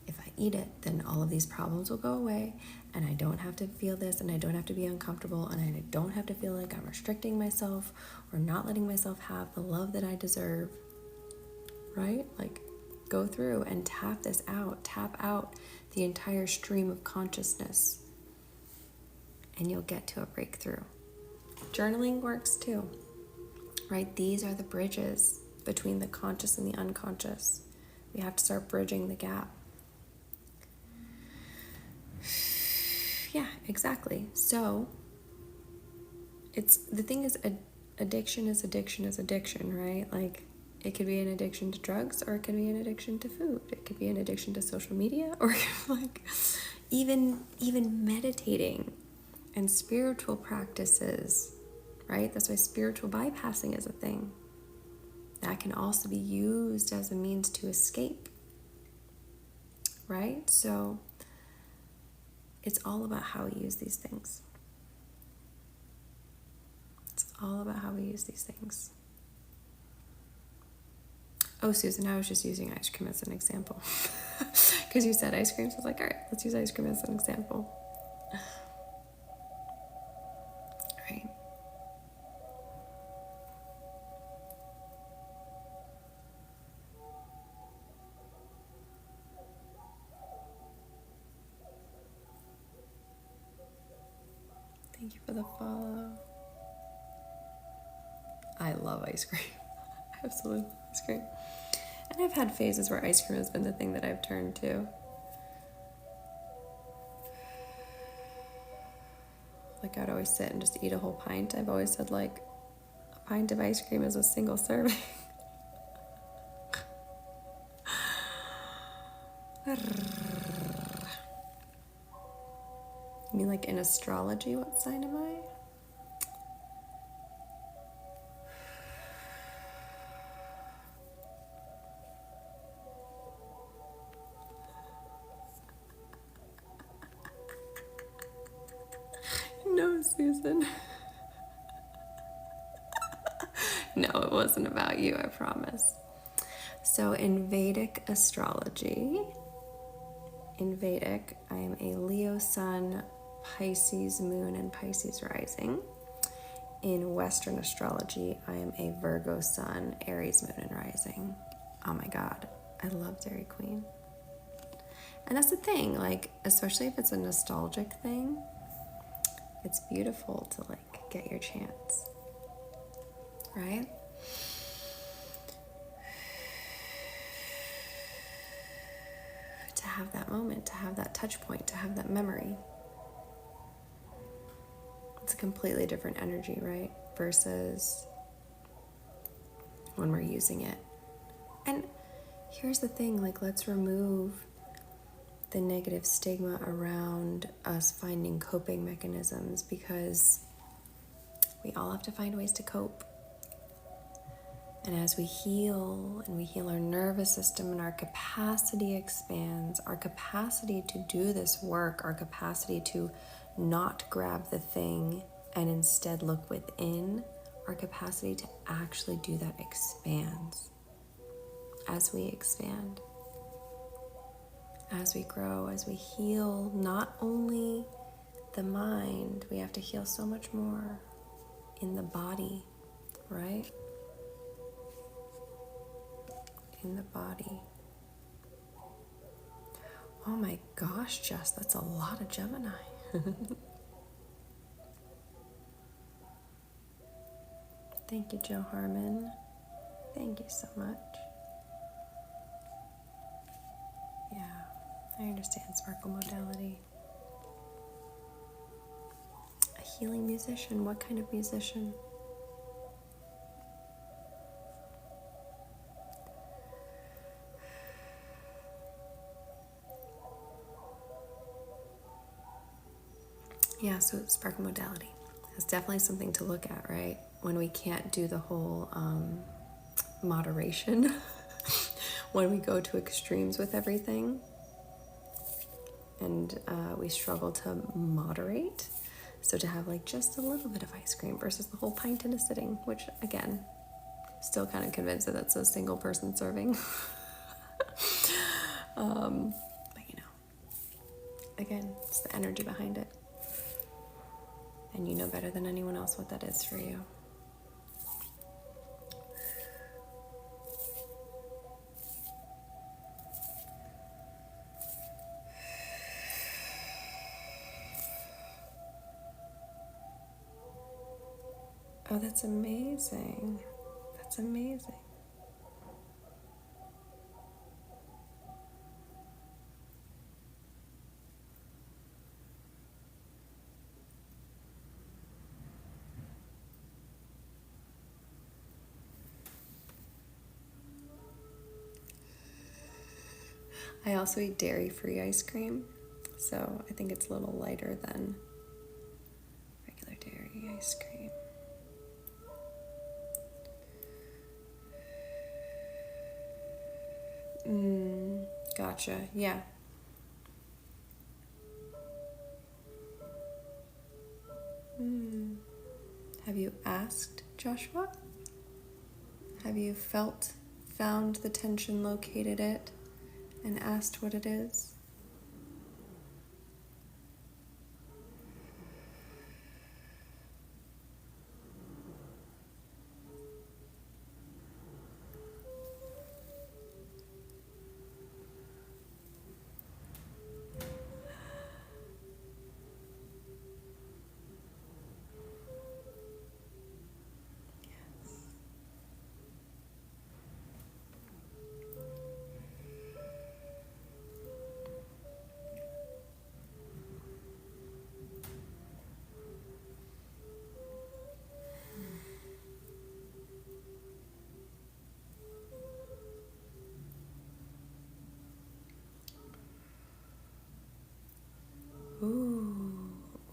If I eat it, then all of these problems will go away. And I don't have to feel this. And I don't have to be uncomfortable. And I don't have to feel like I'm restricting myself or not letting myself have the love that I deserve. Right? Like, go through and tap this out. Tap out the entire stream of consciousness. And you'll get to a breakthrough. Journaling works too. Right? These are the bridges between the conscious and the unconscious. We have to start bridging the gap. Yeah, exactly. So, the thing is, addiction is addiction, right? Like, it could be an addiction to drugs, or it could be an addiction to food. It could be an addiction to social media, or like even meditating and spiritual practices, right? That's why spiritual bypassing is a thing. That can also be used as a means to escape, right? So it's all about how we use these things. It's all about how we use these things. Oh, Susan, I was just using ice cream as an example. Because you said ice cream, so I was like, all right, let's use ice cream as an example. Right. Thank you for the follow. I love ice cream. I absolutely love ice cream. And I've had phases where ice cream has been the thing that I've turned to. Like I'd always sit and just eat a whole pint. I've always said like a pint of ice cream is a single serving. You mean like in astrology, what sign am I? No, Susan. No, it wasn't about you, I promise. So in Vedic astrology, I am a Leo sun, Pisces moon, and Pisces rising. In Western astrology, I am a Virgo sun, Aries moon, and rising. Oh my God, I love Dairy Queen. And that's the thing, like, especially if it's a nostalgic thing, it's beautiful to like get your chance, right? To have that moment, to have that touch point, to have that memory. completely different energy, right? Versus when we're using it. And here's the thing, like, let's remove the negative stigma around us finding coping mechanisms, because we all have to find ways to cope. And as we heal and we heal our nervous system and our capacity expands, our capacity to do this work, our capacity to not grab the thing and instead look within, our capacity to actually do that expands as we expand, as we grow, as we heal not only the mind, we have to heal so much more in the body, right? In the body. Oh my gosh, Jess, that's a lot of Gemini. Thank you, Joe Harmon. Thank you so much. Yeah, I understand sparkle modality. A healing musician. What kind of musician? Yeah, so sparkle modality. That's definitely something to look at, right? When we can't do the whole moderation, when we go to extremes with everything, and we struggle to moderate. So to have like just a little bit of ice cream versus the whole pint in a sitting, which again, still kind of convinced that that's a single person serving. But you know, again, it's the energy behind it. And you know better than anyone else what that is for you. Oh, that's amazing. That's amazing. I also eat dairy-free ice cream, so I think it's a little lighter than regular dairy ice cream. Gotcha, yeah. Have you asked Joshua? Have you found the tension, located it, and asked what it is?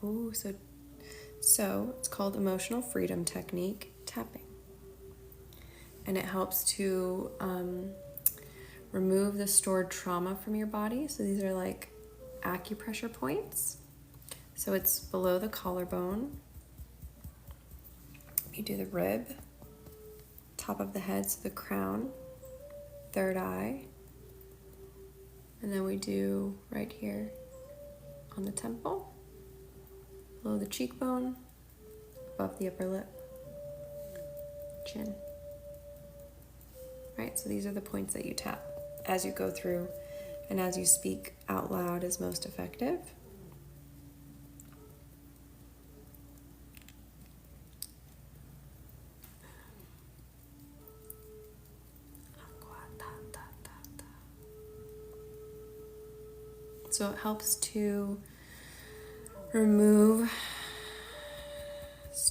Ooh, so it's called emotional freedom technique tapping. And it helps to remove the stored trauma from your body. So these are like acupressure points. So it's below the collarbone. You do the rib, top of the head, so the crown, third eye. And then we do right here on the temple, below the cheekbone, above the upper lip, chin. Right, so these are the points that you tap as you go through and as you speak out loud is most effective. So it helps to remove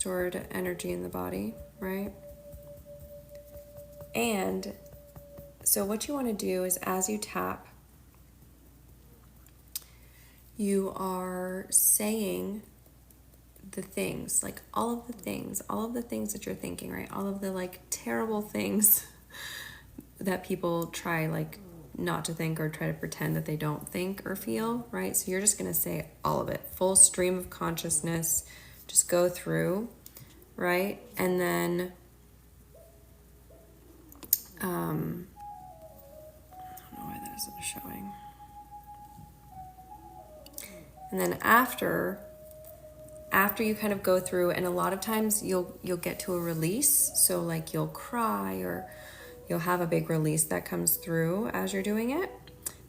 stored energy in the body, right? And so what you want to do is, as you tap, you are saying the things, like all of the things that you're thinking, right? All of the like terrible things that people try like not to think or try to pretend that they don't think or feel, right? So you're just going to say all of it, full stream of consciousness, just go through, right? And then I don't know why that isn't showing. And then after you kind of go through, and a lot of times you'll get to a release, so like you'll cry or you'll have a big release that comes through as you're doing it.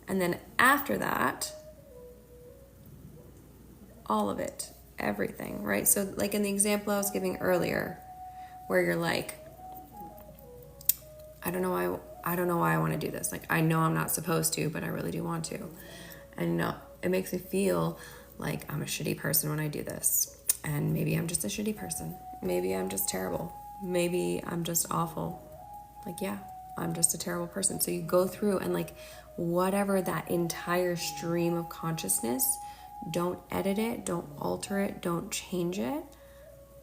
And then after that, all of it, everything, right? So like in the example I was giving earlier, where you're like, I don't know why I want to do this. Like, I know I'm not supposed to, but I really do want to. And it makes me feel like I'm a shitty person when I do this. And maybe I'm just a shitty person. Maybe I'm just terrible. Maybe I'm just awful. Like, yeah, I'm just a terrible person. So you go through and like whatever that entire stream of consciousness, don't edit it, don't alter it, don't change it.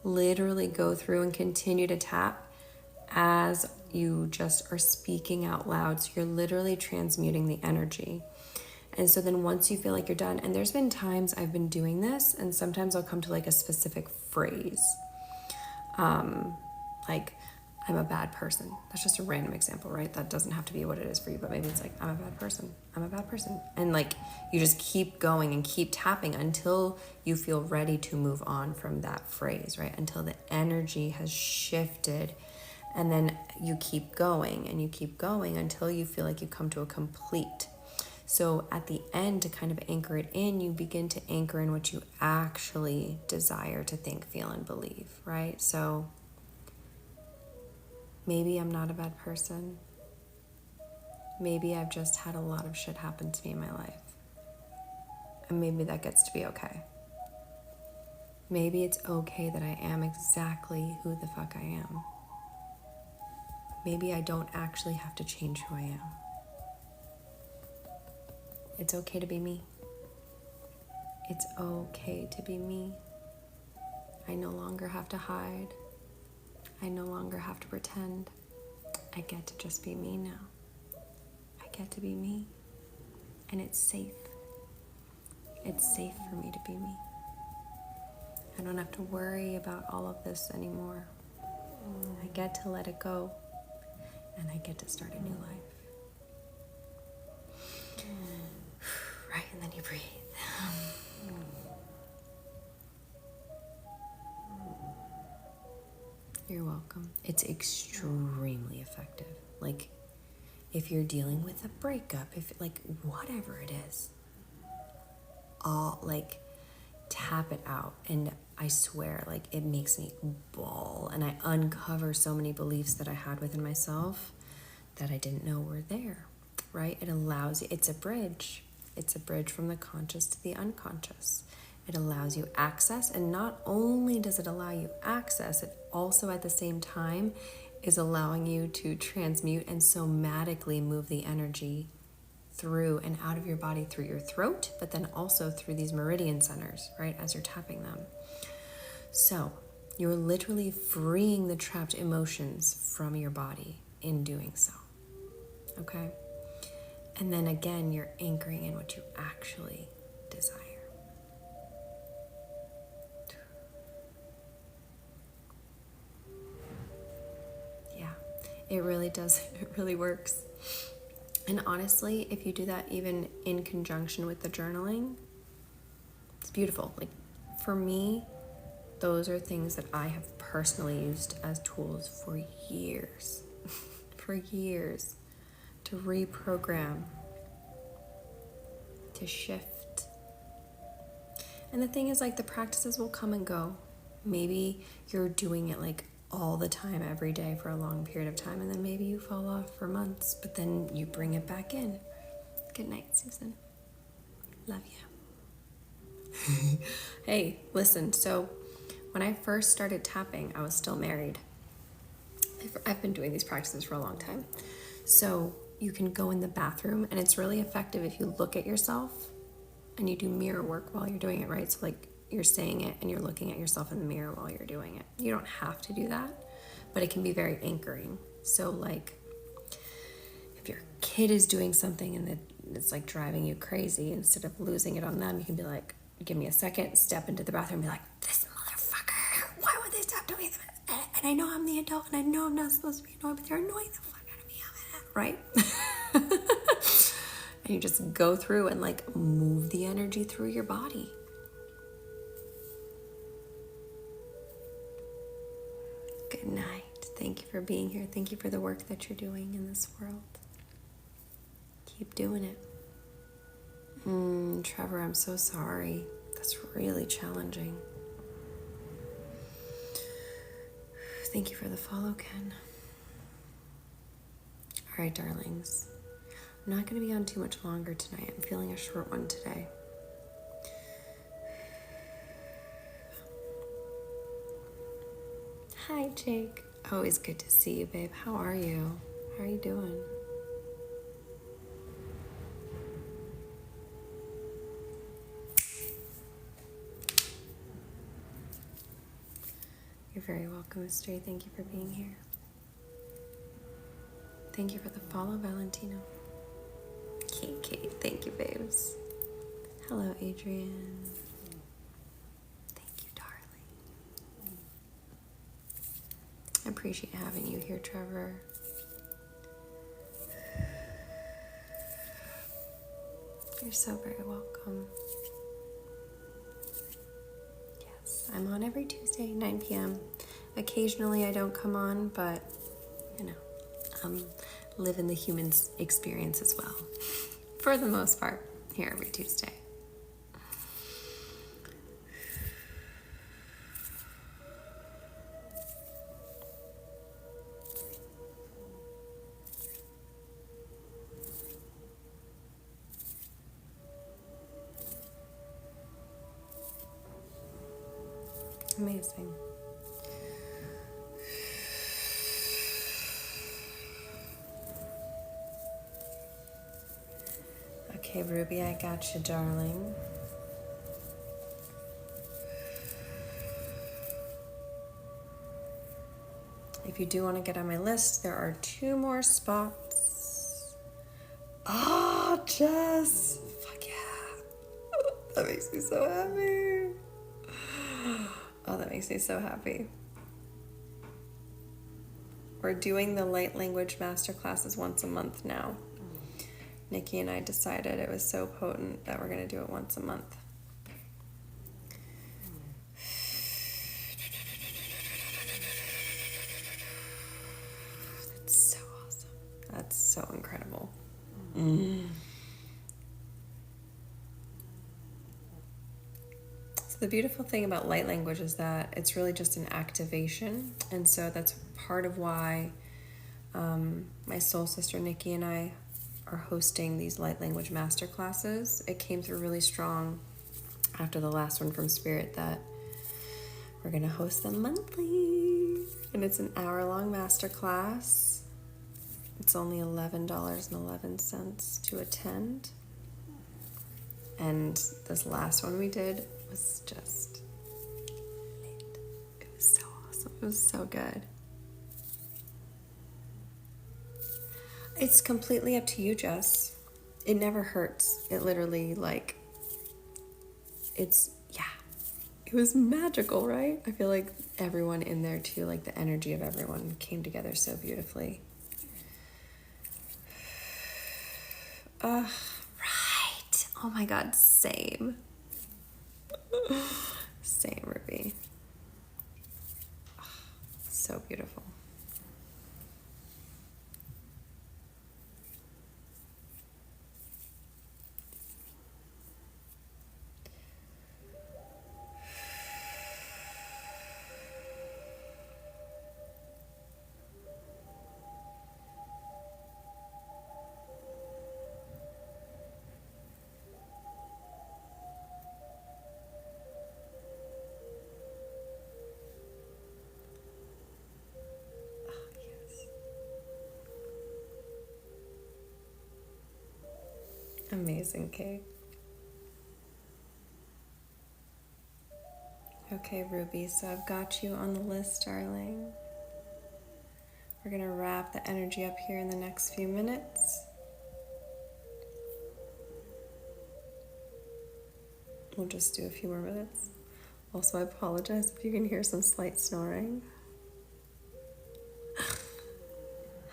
Literally go through and continue to tap as you just are speaking out loud. So you're literally transmuting the energy. And so then once you feel like you're done, and there's been times I've been doing this, and sometimes I'll come to like a specific phrase. Like, I'm a bad person. That's just a random example, right? That doesn't have to be what it is for you, but maybe it's like, I'm a bad person. I'm a bad person. And like, you just keep going and keep tapping until you feel ready to move on from that phrase, right? Until the energy has shifted. And then you keep going and you keep going until you feel like you come to a complete. So at the end, to kind of anchor it in, you begin to anchor in what you actually desire to think, feel, and believe, right? So maybe I'm not a bad person. Maybe I've just had a lot of shit happen to me in my life. And maybe that gets to be okay. Maybe it's okay that I am exactly who the fuck I am. Maybe I don't actually have to change who I am. It's okay to be me. It's okay to be me. I no longer have to hide. I no longer have to pretend. I get to just be me now. I get to be me. And it's safe. It's safe for me to be me. I don't have to worry about all of this anymore. I get to let it go. And I get to start a new life. Right, and then you breathe. You're welcome. It's extremely effective. Like, if you're dealing with a breakup, if like whatever it is, all like tap it out. And I swear, like, it makes me bawl, and I uncover so many beliefs that I had within myself that I didn't know were there, right? It allows you, it's a bridge. It's a bridge from the conscious to the unconscious. It allows you access, and not only does it allow you access, it also at the same time is allowing you to transmute and somatically move the energy through and out of your body through your throat, but then also through these meridian centers, right, as you're tapping them. So you're literally freeing the trapped emotions from your body in doing so, okay? And then again, you're anchoring in what you actually desire. Yeah, it really does. It really works. And honestly, if you do that even in conjunction with the journaling, it's beautiful. Like, for me, those are things that I have personally used as tools for years. For years. To reprogram. To shift. And the thing is, like, the practices will come and go. Maybe you're doing it like all the time, every day for a long period of time, and then maybe you fall off for months, but then you bring it back in. Good night, Susan. Love you. Hey, listen, so When I first started tapping, I was still married. I've been doing these practices for a long time. So you can go in the bathroom, and it's really effective if you look at yourself and you do mirror work while you're doing it, right? So like you're saying it and you're looking at yourself in the mirror while you're doing it. You don't have to do that, but it can be very anchoring. So like if your kid is doing something and it's like driving you crazy, instead of losing it on them, you can be like, give me a second, step into the bathroom and be like, this motherfucker, why would they stop doing that? And I know I'm the adult and I know I'm not supposed to be annoyed, but they're annoying the fuck out of me, right? And you just go through and like move the energy through your body. Good night. Thank you for being here. Thank you for the work that you're doing in this world. Keep doing it. Trevor, I'm so sorry. That's really challenging. Thank you for the follow, Ken. All right, darlings. I'm not going to be on too much longer tonight. I'm feeling a short one today. Hi, Jake. Always good to see you, babe. How are you? How are you doing? You're very welcome, Mystery. Thank you for being here. Thank you for the follow, Valentino. Kate, thank you, babes. Hello, Adrian. Thank you, darling. I appreciate having you here, Trevor. You're so very welcome. Yes, I'm on every Tuesday, 9 p.m. Occasionally I don't come on, but, you know, live in the human experience as well. For the most part, here every Tuesday. Amazing. Okay, Ruby, I got you, darling. If you do want to get on my list, there are 2 more spots. Oh, Jess! Fuck yeah. That makes me so happy. Oh, that makes me so happy. We're doing the light language masterclasses once a month now. Nikki and I decided it was so potent that we're going to do it once a month. That's so awesome. That's so incredible. So the beautiful thing about light language is that it's really just an activation. And so that's part of why my soul sister Nikki and I are hosting these light language masterclasses. It came through really strong after the last one from Spirit that we're going to host them monthly. And it's an hour-long masterclass. It's only $11.11 to attend. And this last one we did was just, it was so awesome. It was so good. It's completely up to you, Jess. It never hurts. It literally, like, it was magical, right? I feel like everyone in there too, like the energy of everyone came together so beautifully. Right. Oh my God, same. Same, Ruby. So beautiful. Amazing, Kate. Okay, Ruby, so I've got you on the list, darling. We're going to wrap the energy up here in the next few minutes. We'll just do a few more minutes. Also, I apologize if you can hear some slight snoring.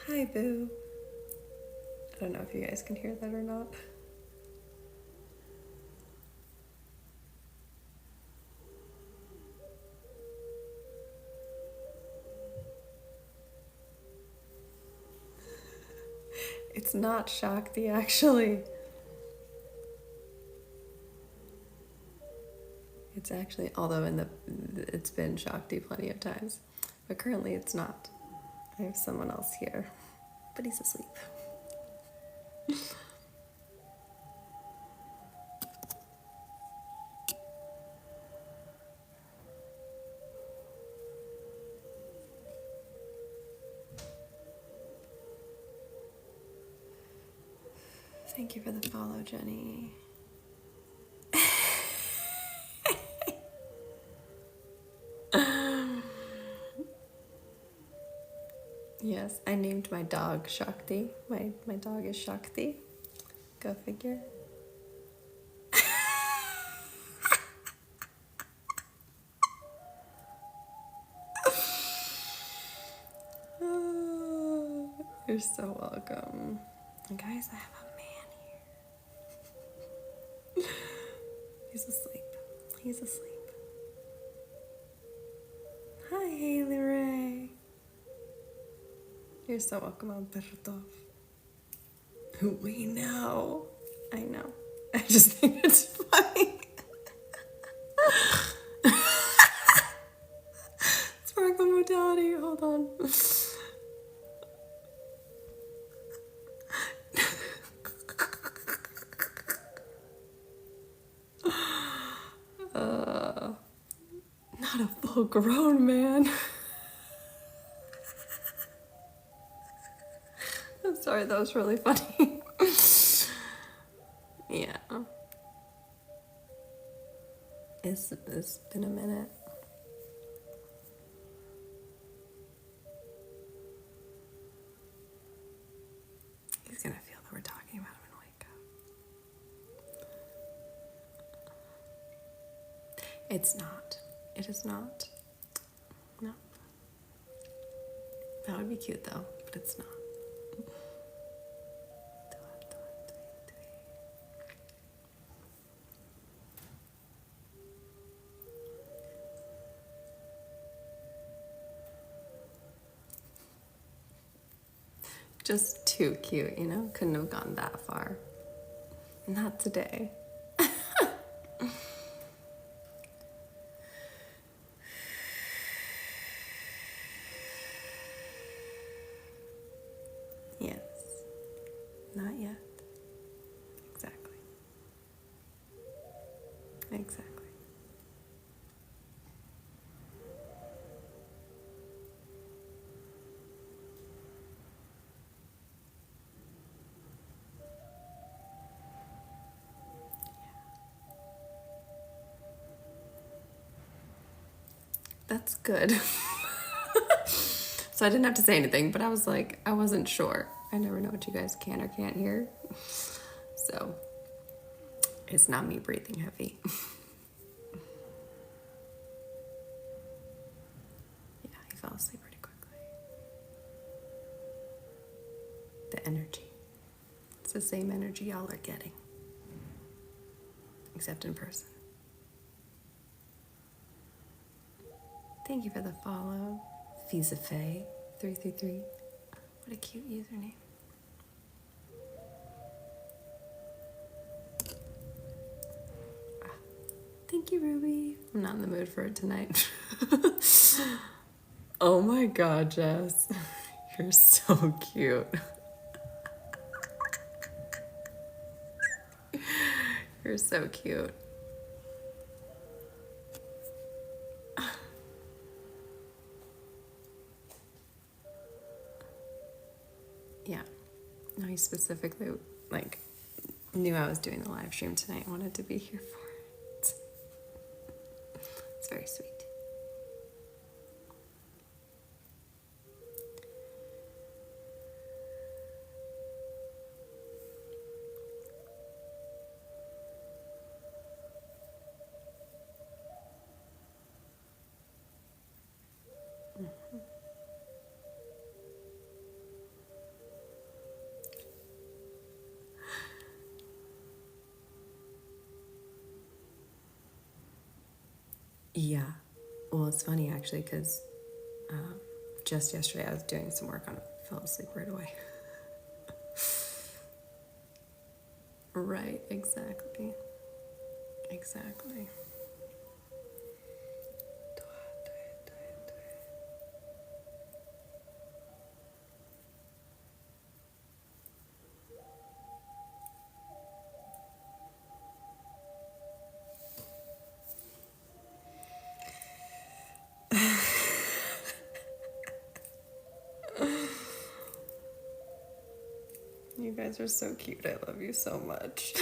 Hi, Boo. I don't know if you guys can hear that or not. It's not Shakti, actually. It's actually, although it's been Shakti plenty of times, but currently it's not. I have someone else here, but he's asleep. Thank you for the follow, Jenny. Yes, I named my dog Shakti. My dog is Shakti. Go figure. Oh, you're so welcome. And guys, I have a man here. He's asleep. He's asleep. Hi, Haley Ray. You're so welcome, Alberto. We know. I know. I just think it's funny. Sparkle modality. Hold on. Not a full grown man. I'm sorry, that was really funny. Yeah. It's been a minute. He's gonna feel that we're talking about him and wake up. It's not. It is not. No. That would be cute though, but it's not. Just too cute, you know? Couldn't have gone that far. Not today. Yes. Not yet. Exactly. Exactly. That's good. So I didn't have to say anything, but I was like, I wasn't sure. I never know what you guys can or can't hear. So it's not me breathing heavy. Yeah, he fell asleep pretty quickly. The energy. It's the same energy y'all are getting, except in person. Thank you for the follow. Fizafe333. What a cute username. Thank you, Ruby. I'm not in the mood for it tonight. Oh my god, Jess. You're so cute. You're so cute. Yeah. No, he specifically, knew I was doing the live stream tonight and wanted to be here for it. It's very sweet. Yeah, well, it's funny actually because just yesterday I was doing some work on it, fell asleep right away. Right, exactly. Exactly. You guys are so cute. I love you so much.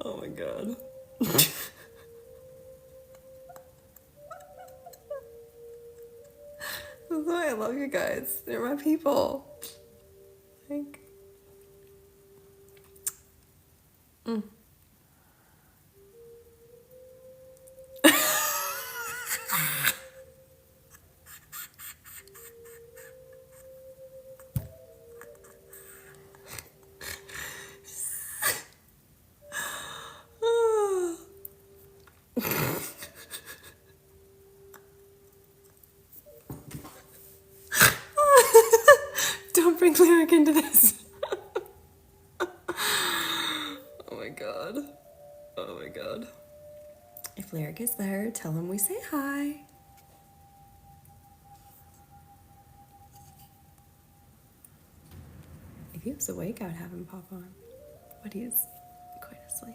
Oh my god. That's why I love you guys. They're my people. Like, mm. Don't bring Lyric into this. Oh my god. Oh my god. If Lyric is there, tell him we say hi. If he was awake, I would have him pop on. But he's quite asleep.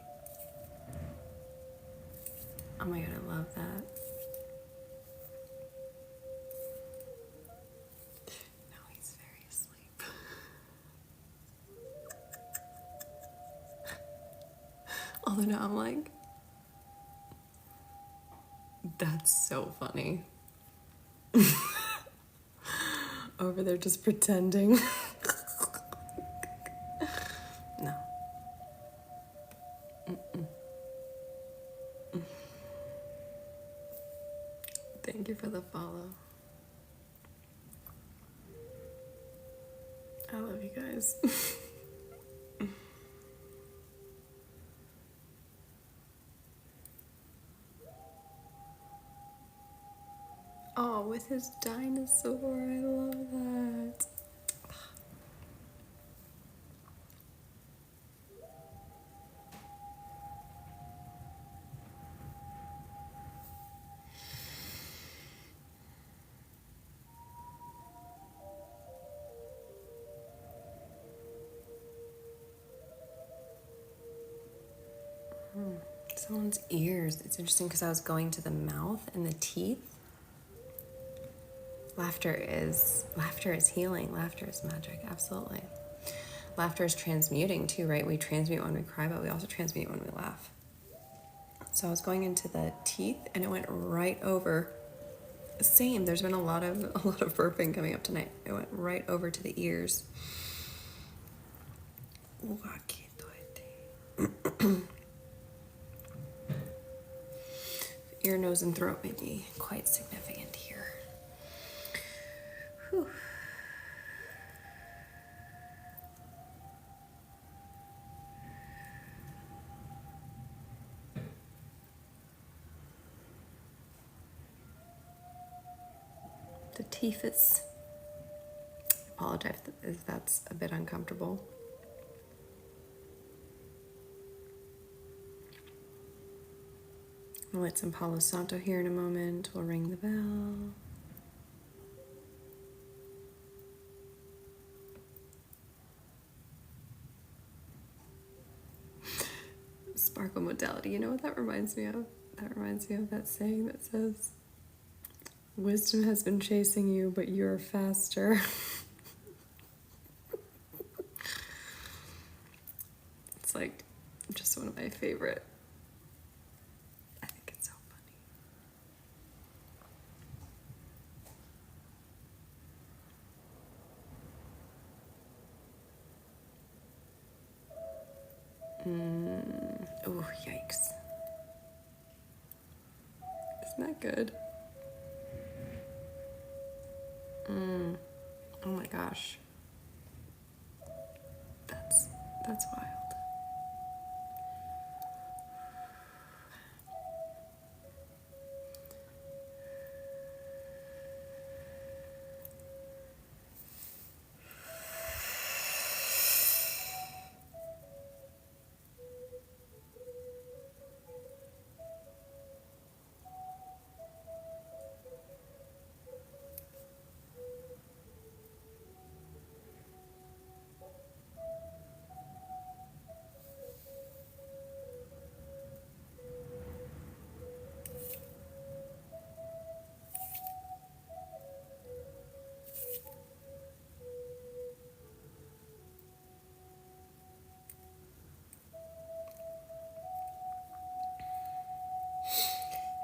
Oh my god, I love that. No, he's very asleep. Although now I'm like, that's so funny. Over there just pretending. No. Mm-mm. Thank you for the follow. I love you guys. Oh, with his dinosaur. I love that. Someone's ears. It's interesting because I was going to the mouth and the teeth. Laughter is healing. Laughter is magic. Absolutely. Laughter is transmuting too, right? We transmute when we cry, but we also transmute when we laugh. So I was going into the teeth and it went right over. Same. There's been a lot of burping coming up tonight. It went right over to the ears. Ear, nose, and throat may be quite significant here. Whew. The teeth is, I apologize if that's a bit uncomfortable. We'll light some Palo Santo here in a moment. We'll ring the bell. Sparkle modality. You know what that reminds me of? That reminds me of that saying that says, wisdom has been chasing you, but you're faster. It's like just one of my favorite. I think it's so funny. Oh, yikes. Isn't that good? Oh my gosh. That's wild.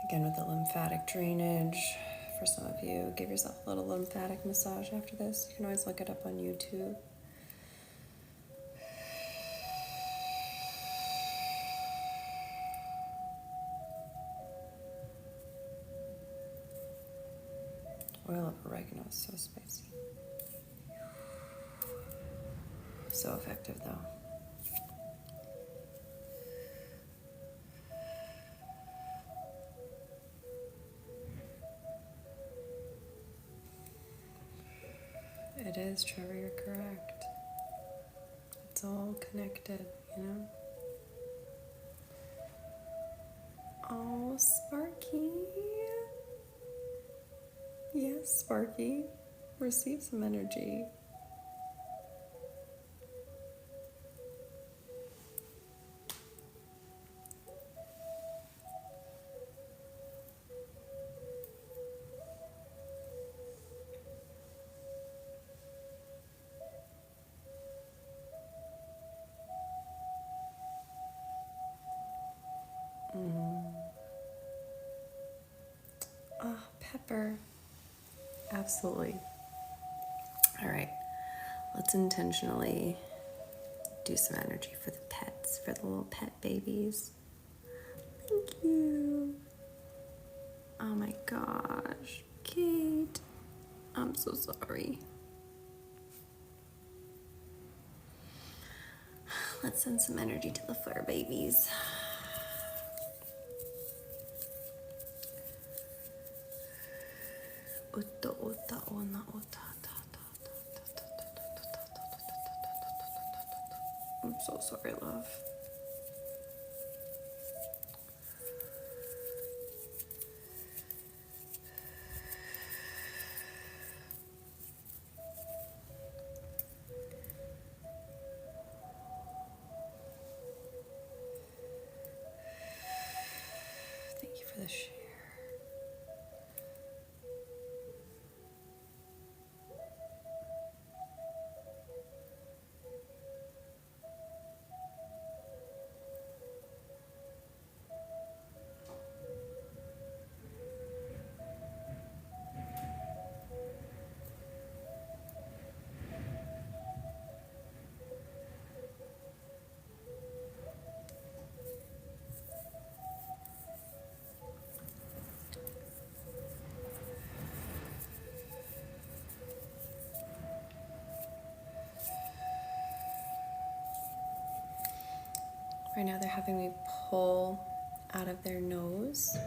Again, with the lymphatic drainage, for some of you, give yourself a little lymphatic massage after this. You can always look it up on YouTube. Oil of oregano is so spicy. So effective, though. It is, Trevor, you're correct. It's all connected, you know? Oh, Sparky. Yes, Sparky. Receive some energy. Pepper. Absolutely. All right. Let's intentionally do some energy for the pets, for the little pet babies. Thank you. Oh my gosh. Kate. I'm so sorry. Let's send some energy to the fur babies. I'm so sorry, love. Thank you for the share. Right now they're having me pull out of their nose.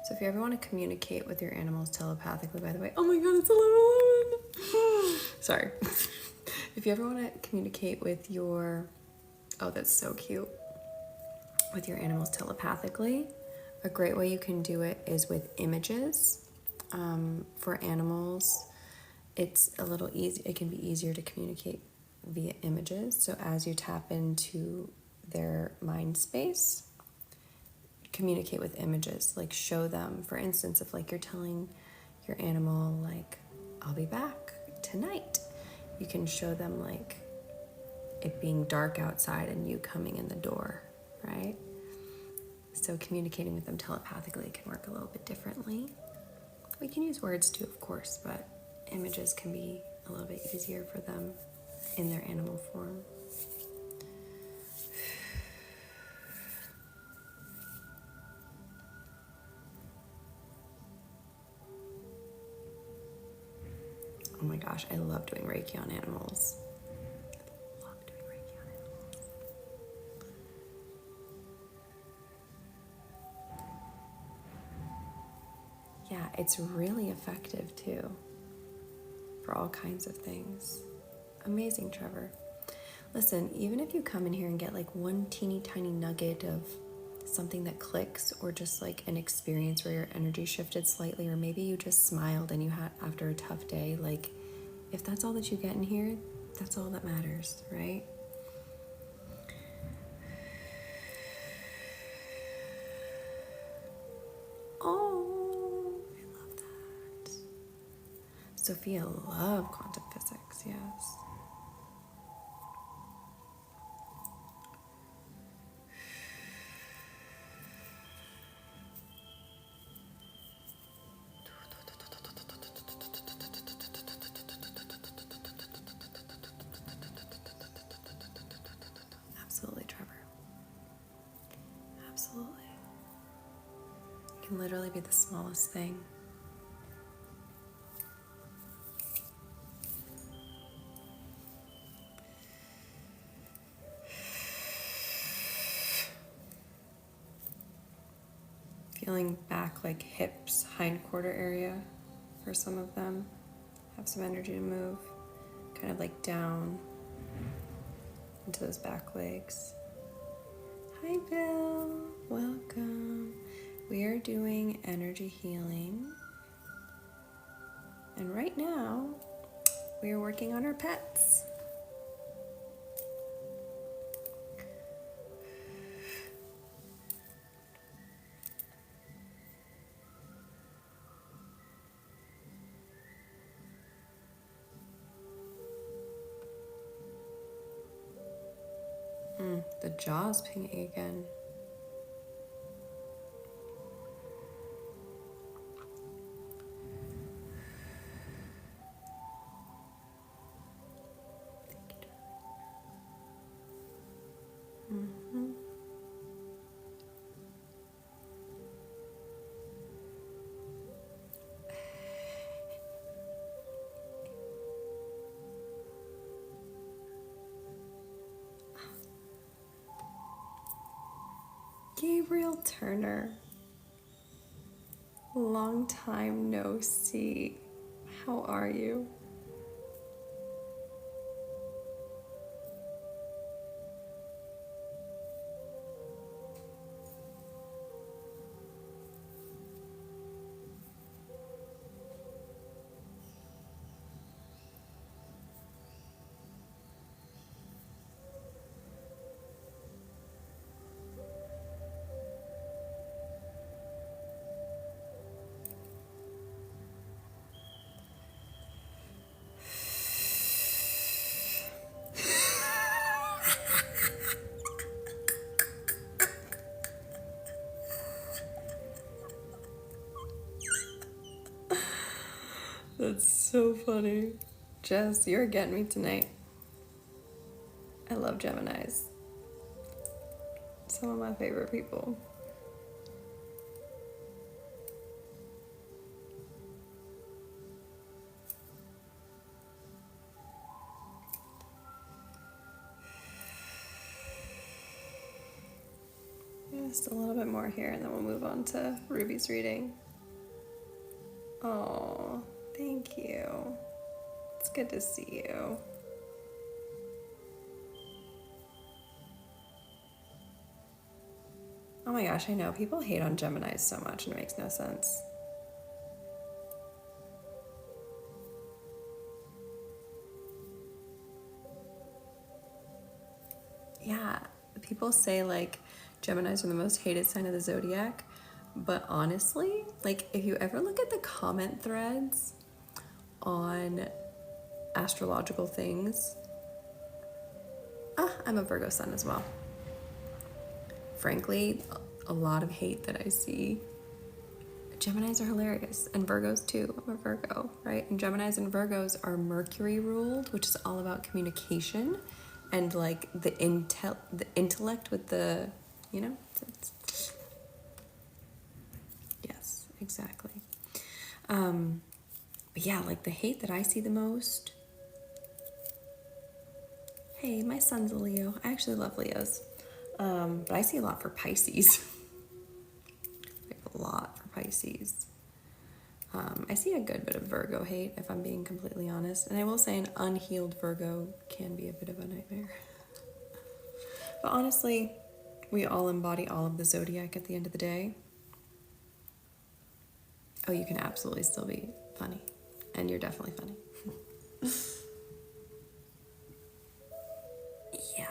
So if you ever want to communicate with your animals telepathically, by the way, oh my god, it's 11:11. Sorry. If you ever want to communicate with your, oh, that's so cute, with your animals telepathically, a great way you can do it is with images. For animals, it's a little easy. It can be easier to communicate via images. So as you tap into their mind space, communicate with images, like show them, for instance, if like you're telling your animal like, I'll be back tonight, you can show them like it being dark outside and you coming in the door, right? So communicating with them telepathically can work a little bit differently. We can use words too, of course, but images can be a little bit easier for them in their animal form. Oh my gosh, I love doing Reiki on animals. I love doing Reiki on animals. Yeah, it's really effective too for all kinds of things. Amazing, Trevor. Listen, even if you come in here and get like one teeny tiny nugget of something that clicks, or just like an experience where your energy shifted slightly, or maybe you just smiled and you had after a tough day, like if that's all that you get in here, that's all that matters, right? Oh, I love that. Sophia loved quantum physics, yes. Absolutely, Trevor. Absolutely. It can literally be the smallest thing. Feeling back, like hips, hind quarter area for some of them. Have some energy to move. Kind of like down into those back legs. Hi, Bill. Welcome. We are doing energy healing. And right now, we are working on our pets. The jaw's pinging again. Gabriel Turner. Long time no see. How are you? That's so funny. Jess, you're getting me tonight. I love Geminis. Some of my favorite people. Just a little bit more here and then we'll move on to Ruby's reading. Oh, thank you. It's good to see you. Oh my gosh, I know. People hate on Geminis so much and it makes no sense. Yeah, people say like Geminis are the most hated sign of the zodiac, but honestly, like if you ever look at the comment threads on astrological things, I'm a Virgo sun as well. Frankly, a lot of hate that I see. Geminis are hilarious, and Virgos too. I'm a Virgo, right? And Geminis and Virgos are Mercury ruled, which is all about communication and like the intellect with the, you know. Yes, exactly. But yeah, like the hate that I see the most. Hey, my son's a Leo. I actually love Leos, but I see a lot for Pisces. Like a lot for Pisces. I see a good bit of Virgo hate, if I'm being completely honest. And I will say an unhealed Virgo can be a bit of a nightmare. But honestly, we all embody all of the zodiac at the end of the day. Oh, you can absolutely still be funny. And you're definitely funny. Yeah.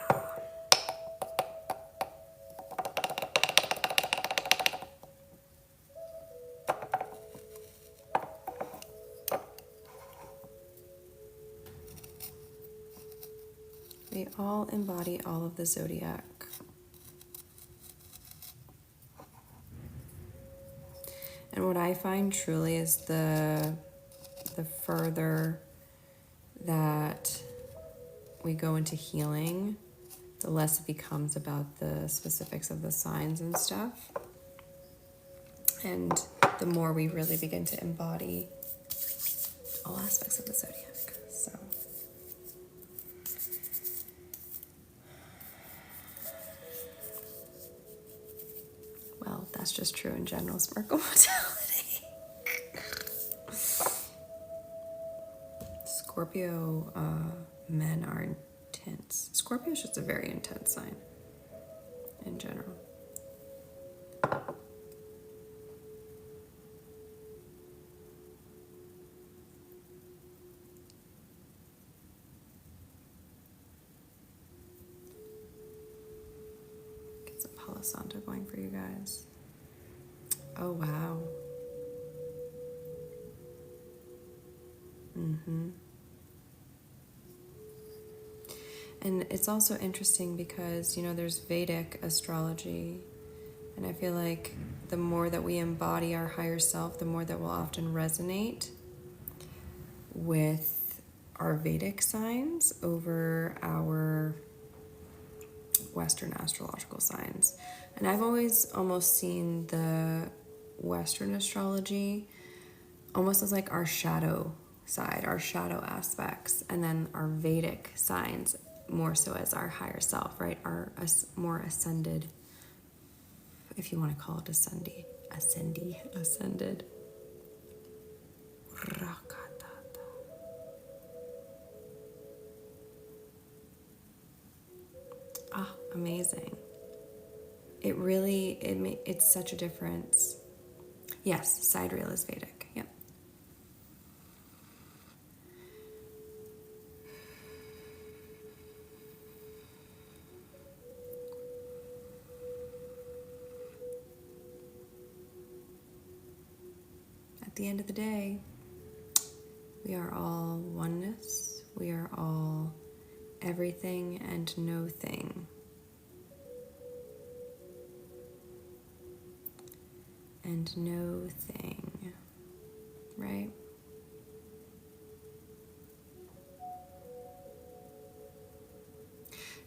We all embody all of the zodiac. And what I find truly is the further that we go into healing, the less it becomes about the specifics of the signs and stuff. And the more we really begin to embody all aspects of the zodiac. So, well, that's just true in general, Sparkle Mortality. Scorpio men are intense. Scorpio is just a very intense sign in general. Get some Palo Santo going for you guys. Oh, wow. And it's also interesting because, you know, there's Vedic astrology. And I feel like the more that we embody our higher self, the more that we'll often resonate with our Vedic signs over our Western astrological signs. And I've always almost seen the Western astrology almost as like our shadow side, our shadow aspects, and then our Vedic signs more so as our higher self, right? Our more ascended, if you want to call it ascended. Ah, amazing. It really, it's such a difference. Yes, sidereal is Vedic, yep. At the end of the day, we are all oneness. We are all everything and no thing. And no thing, right?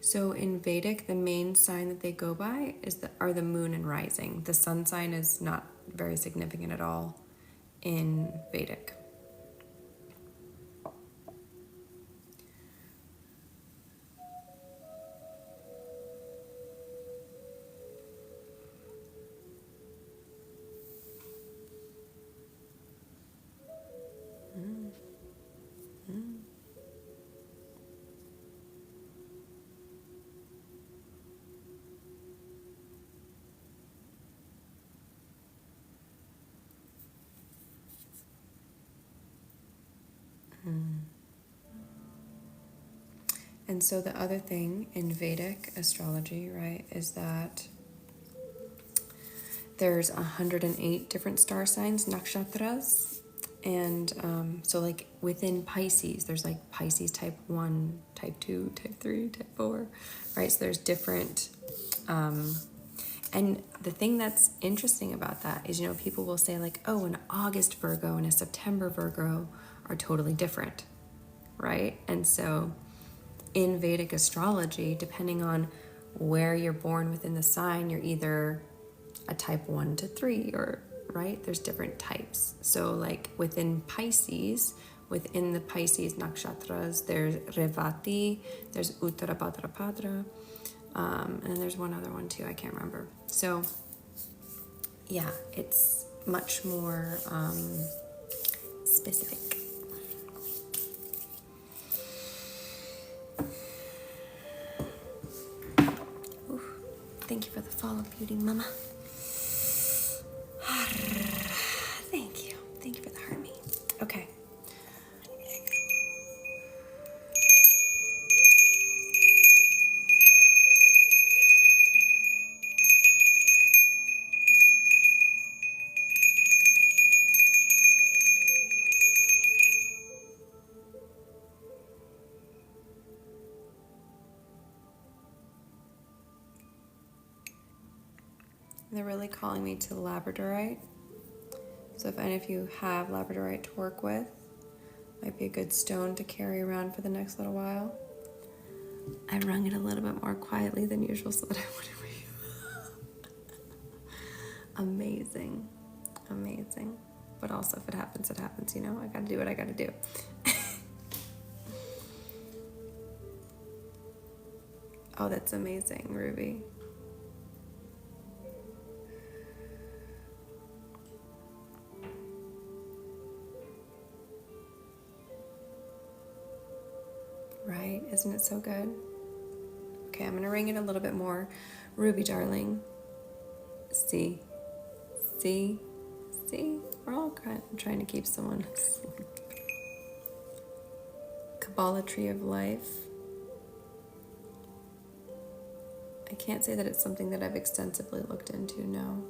So in Vedic, the main sign that they go by are the moon and rising. The sun sign is not very significant at all in Vedic. And so the other thing in Vedic astrology, right, is that there's 108 different star signs, nakshatras. And so like within Pisces, there's like Pisces type 1, type 2, type 3, type 4, right? So there's different, and the thing that's interesting about that is, people will say like, oh, an August Virgo and a September Virgo are totally different, right? And so in Vedic astrology, depending on where you're born within the sign, you're either a type 1 to 3, or right, there's different types. So like within Pisces, within the Pisces nakshatras, there's Revati, there's Uttarabhadrapada, and there's one other one too, I can't remember. So yeah, it's much more specific. Ooh, thank you for the follow, beauty mama. Thank you. Thank you for the heart me. Okay. They're really calling me to Labradorite. So if any of you have Labradorite to work with, might be a good stone to carry around for the next little while. I rung it a little bit more quietly than usual so that I wouldn't Amazing. Amazing. But also if it happens, it happens, I gotta do what I gotta do. Oh, that's amazing, Ruby. Right? Isn't it so good? Okay, I'm gonna ring it a little bit more. Ruby, darling. See? We're all trying to keep someone. Kabbalah Tree of Life. I can't say that it's something that I've extensively looked into, no.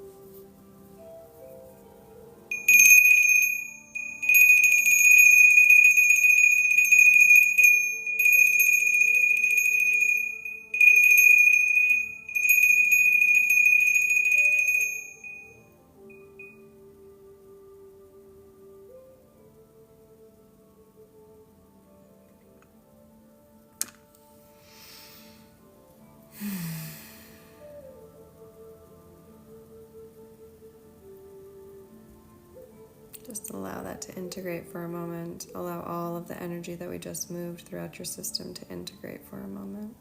Just allow that to integrate for a moment. Allow all of the energy that we just moved throughout your system to integrate for a moment.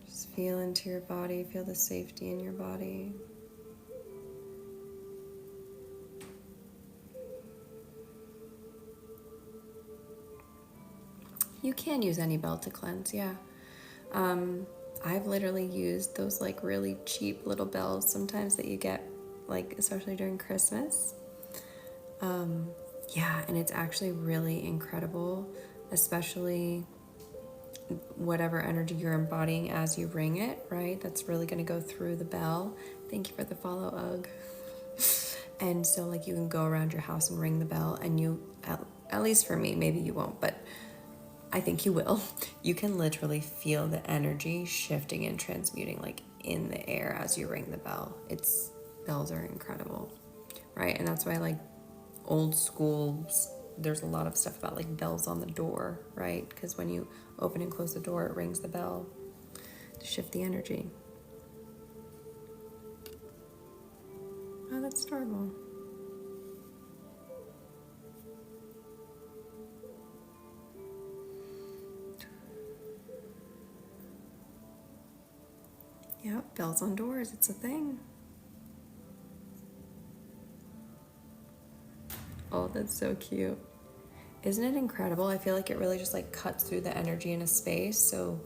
Just feel into your body, feel the safety in your body. You can use any bell to cleanse, yeah. I've literally used those like really cheap little bells sometimes that you get, like especially during Christmas. Yeah, and it's actually really incredible, especially whatever energy you're embodying as you ring it, right? That's really going to go through the bell. Thank you for the follow, Ugg. And so like you can go around your house and ring the bell, and you, at least for me, maybe you won't, but I think you will. You can literally feel the energy shifting and transmuting like in the air as you ring the bell. Bells are incredible, right? And that's why like old school, there's a lot of stuff about like bells on the door, right? Because when you open and close the door, it rings the bell to shift the energy. Oh, that's adorable. Yep, bells on doors, it's a thing. Oh, that's so cute. Isn't it incredible? I feel like it really just like cuts through the energy in a space. So,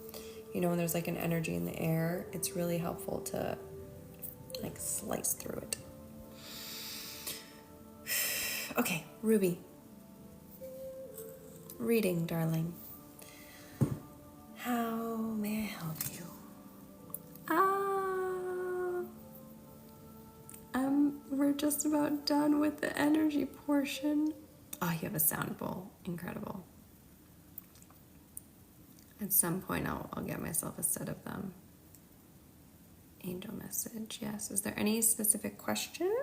when there's like an energy in the air, it's really helpful to like slice through it. Okay, Ruby. Reading, darling. How may I help you? Ah, we're just about done with the energy portion. Oh, you have a sound bowl. Incredible. At some point, I'll get myself a set of them. Angel message, yes. Is there any specific question?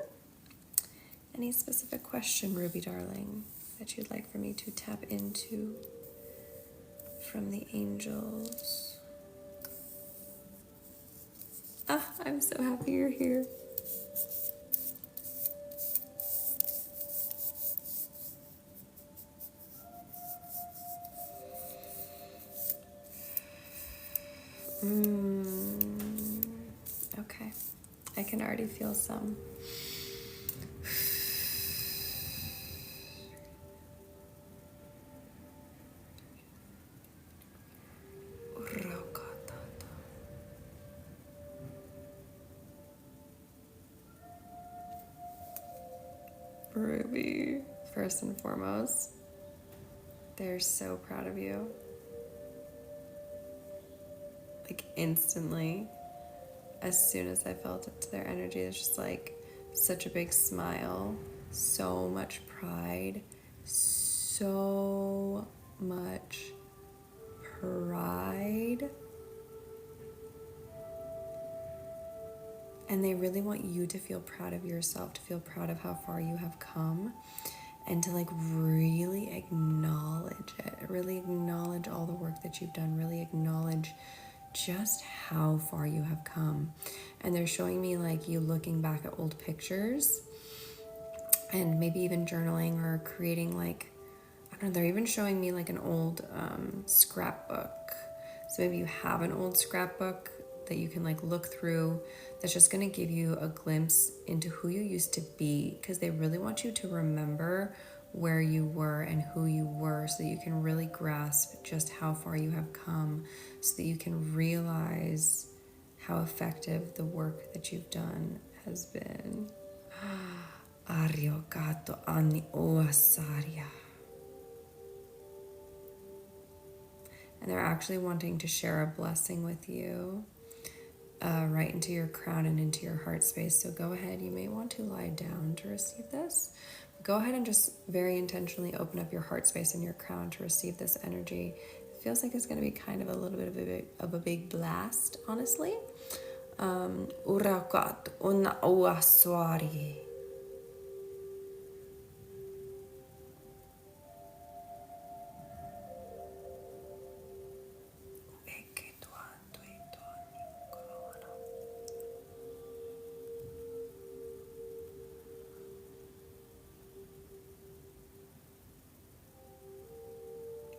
Any specific question, Ruby darling, that you'd like for me to tap into from the angels? Ah, I'm so happy you're here. Okay, I can already feel some. Ruby, first and foremost, they're so proud of you. Like instantly, as soon as I felt it to their energy, it's just like such a big smile, so much pride, so much pride. And they really want you to feel proud of yourself, to feel proud of how far you have come, and to like really acknowledge it, really acknowledge all the work that you've done, really acknowledge just how far you have come. And they're showing me like you looking back at old pictures and maybe even journaling or creating like, I don't know, they're even showing me like an old scrapbook. So maybe you have an old scrapbook that you can like look through that's just going to give you a glimpse into who you used to be, because they really want you to remember where you were and who you were so that you can really grasp just how far you have come, so that you can realize how effective the work that you've done has been. Ariogato ani oasaria. And they're actually wanting to share a blessing with you right into your crown and into your heart space. So go ahead, you may want to lie down to receive this. Go ahead and just very intentionally open up your heart space and your crown to receive this energy. It feels like it's going to be kind of a little bit of a big blast, honestly. Urakat una uaswari.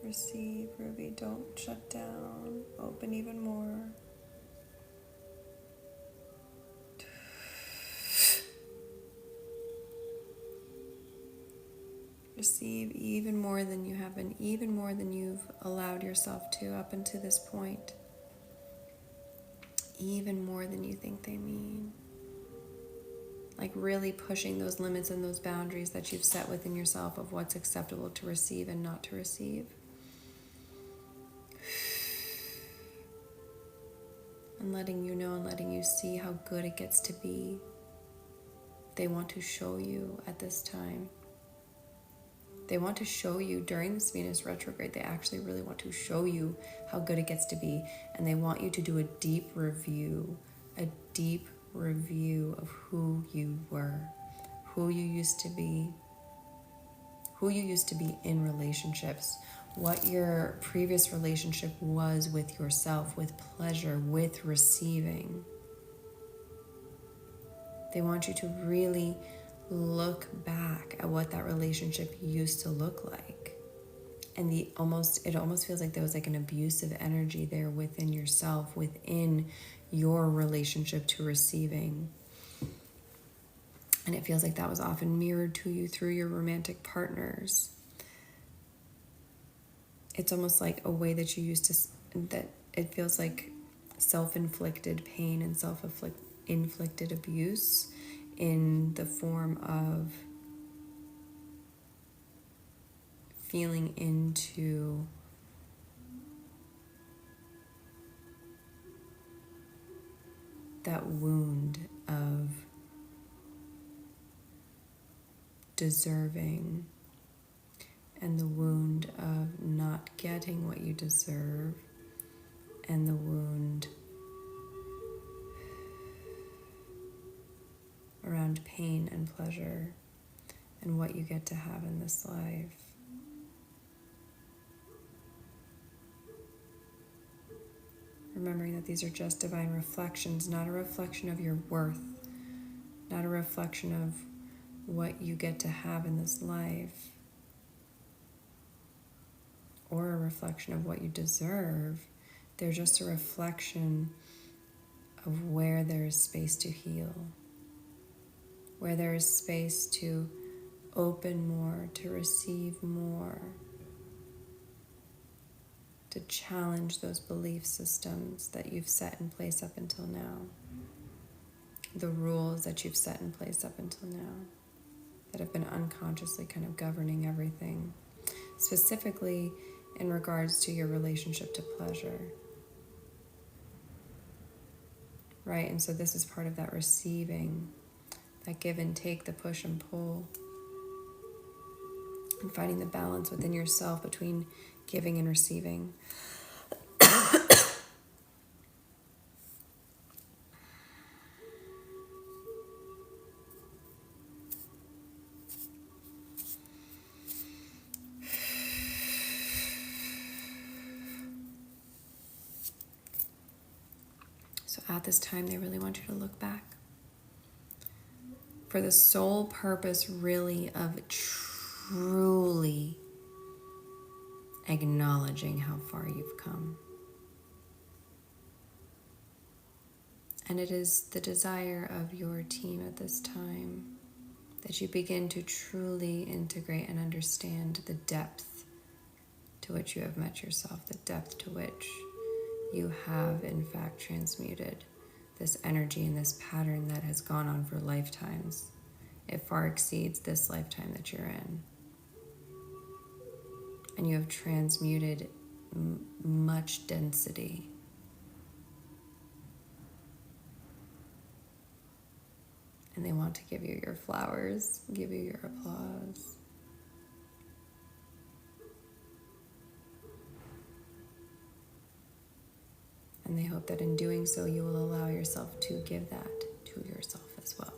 Receive, Ruby. Don't shut down. Open even more. Receive even more than you have been, even more than you've allowed yourself to up until this point. Even more than you think they mean. Like really pushing those limits and those boundaries that you've set within yourself of what's acceptable to receive and not to receive. And letting you know and letting you see how good it gets to be. They want to show you at this time. They want to show you during this Venus retrograde. They actually really want to show you how good it gets to be. And they want you to do a deep review of who you were, who you used to be in relationships, what your previous relationship was with yourself, with pleasure, with receiving. They want you to really look back at what that relationship used to look like. And it almost feels like there was like an abusive energy there within yourself, within your relationship to receiving. And it feels like that was often mirrored to you through your romantic partners. It's almost like a way that you used to, that it feels like self-inflicted pain and self-inflicted abuse in the form of feeling into that wound of deserving and the wound of not getting what you deserve and the wound around pain and pleasure and what you get to have in this life. Remembering that these are just divine reflections, not a reflection of your worth, not a reflection of what you get to have in this life, or a reflection of what you deserve. They're just a reflection of where there is space to heal, where there is space to open more, to receive more, to challenge those belief systems that you've set in place up until now, the rules that you've set in place up until now that have been unconsciously kind of governing everything, specifically in regards to your relationship to pleasure. Right? And so this is part of that receiving, that give and take, the push and pull, and finding the balance within yourself between giving and receiving. So at this time, they really want you to look back for the sole purpose really of truly acknowledging how far you've come. And it is the desire of your team at this time that you begin to truly integrate and understand the depth to which you have met yourself, the depth to which you have in fact transmuted this energy and this pattern that has gone on for lifetimes. It far exceeds this lifetime that you're in. And you have transmuted much density. And they want to give you your flowers, give you your applause. And they hope that in doing so, you will allow yourself to give that to yourself as well.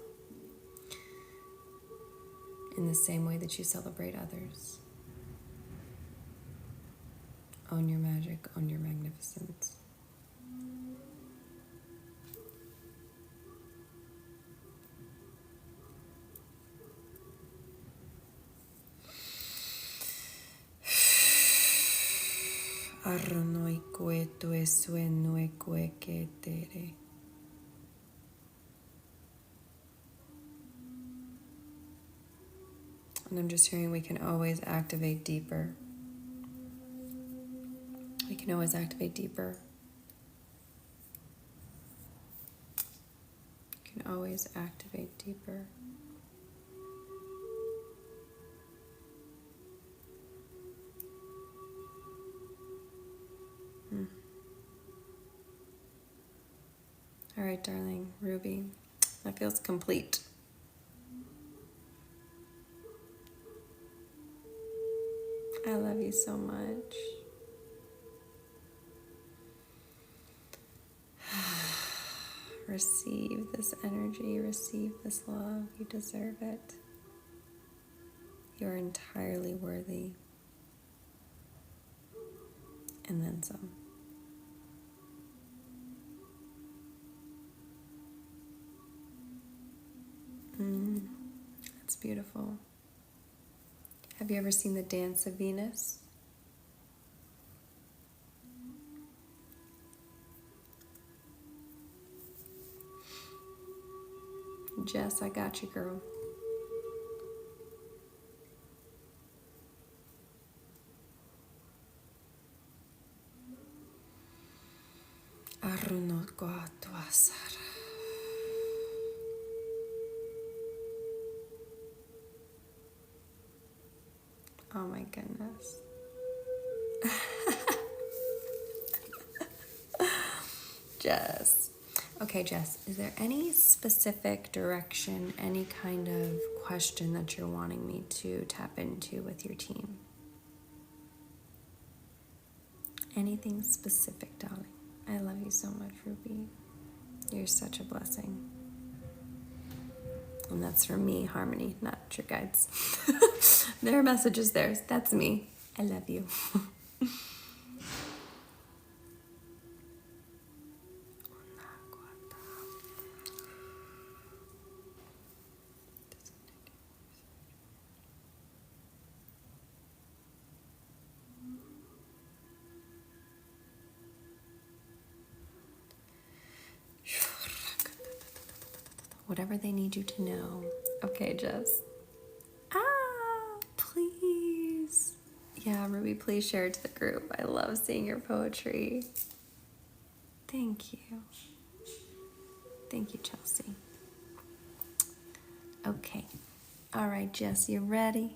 In the same way that you celebrate others. Own your magic, own your magnificence. And I'm just hearing we can always activate deeper. We can always activate deeper. We can always activate deeper. All right, darling, Ruby, that feels complete. I love you so much. Receive this energy, receive this love. You deserve it. You're entirely worthy. And then some. That's beautiful. Have you ever seen the Dance of Venus? Jess, I got you, girl. Oh my goodness. Jess. Okay, Jess, is there any specific direction, any kind of question that you're wanting me to tap into with your team? Anything specific, darling? I love you so much, Ruby. You're such a blessing. And that's from me, Harmony, not your guides. Their message is theirs. That's me. I love you. Whatever they need you to know. Okay, Jess. Please. Yeah, Ruby, please share it to the group. I love seeing your poetry. Thank you. Thank you, Chelsea. Okay. All right, Jess, you ready?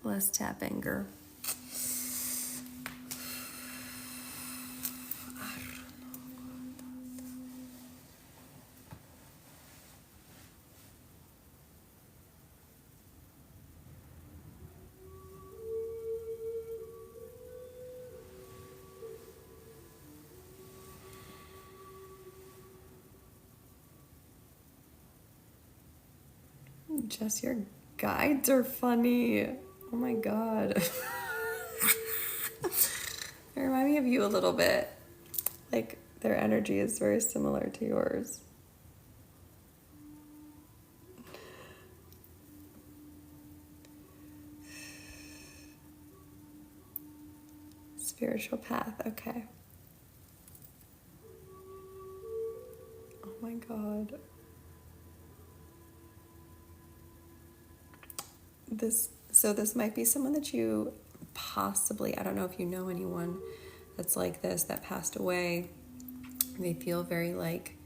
Let's tap in, girl. Jess, your guides are funny. Oh my god. They remind me of you a little bit. Like, their energy is very similar to yours. Spiritual path, okay. Oh my god. This might be someone that you possibly, I don't know if you know anyone that's like this, that passed away. They feel very like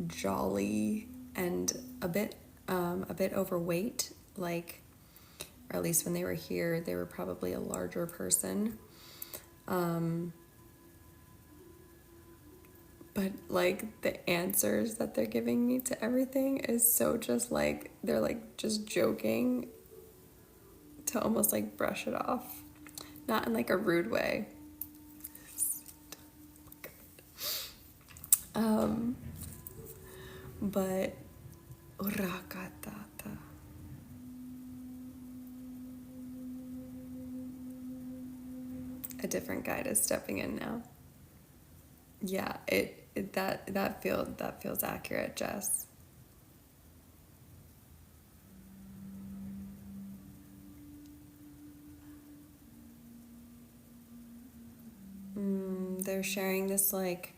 jolly and a bit overweight, like, or at least when they were here, they were probably a larger person. But like the answers that they're giving me to everything is so just like, they're like just joking to almost like brush it off. Not in like a rude way. But a different guide is stepping in now. Yeah, that feels accurate, Jess. They're sharing this like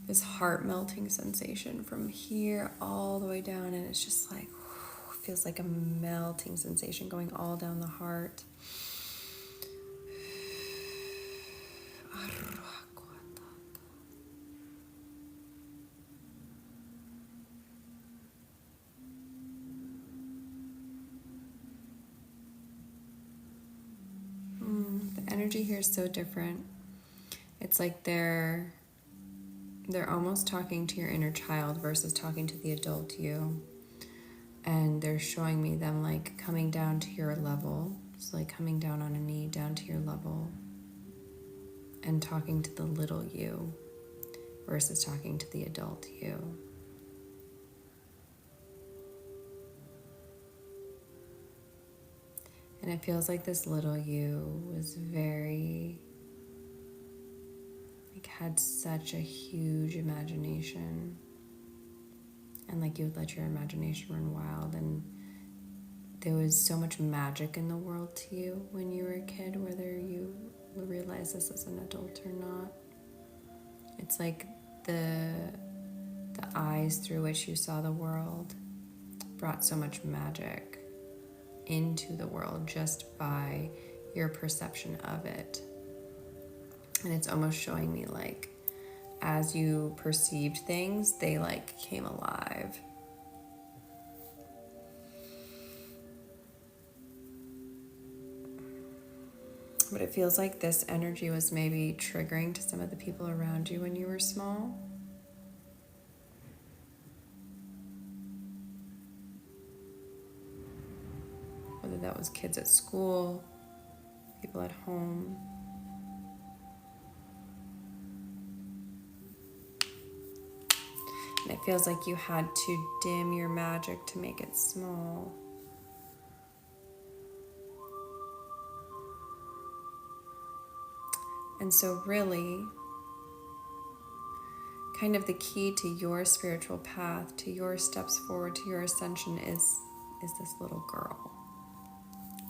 this heart melting sensation from here all the way down, and it's just like feels like a melting sensation going all down the heart. The energy here is so different. It's like they're almost talking to your inner child versus talking to the adult you. And they're showing me them like coming down to your level. So like coming down on a knee down to your level and talking to the little you versus talking to the adult you. And it feels like this little you was very, like, had such a huge imagination. And like you would let your imagination run wild, and there was so much magic in the world to you when you were a kid, whether you realize this as an adult or not. It's like the eyes through which you saw the world brought so much magic into the world just by your perception of it. And it's almost showing me like as you perceived things, they like came alive. But it feels like this energy was maybe triggering to some of the people around you when you were small. whether that was kids at school, people at home. And it feels like you had to dim your magic to make it small. And so really, kind of the key to your spiritual path, to your steps forward, to your ascension is this little girl.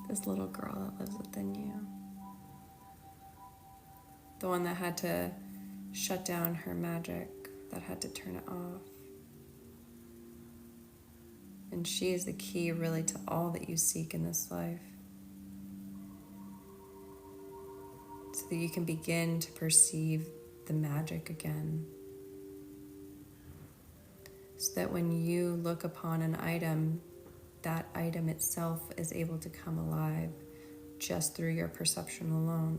This little girl that lives within you. The one that had to shut down her magic, that had to turn it off. And she is the key really to all that you seek in this life. So that you can begin to perceive the magic again. So that when you look upon an item, that item itself is able to come alive just through your perception alone.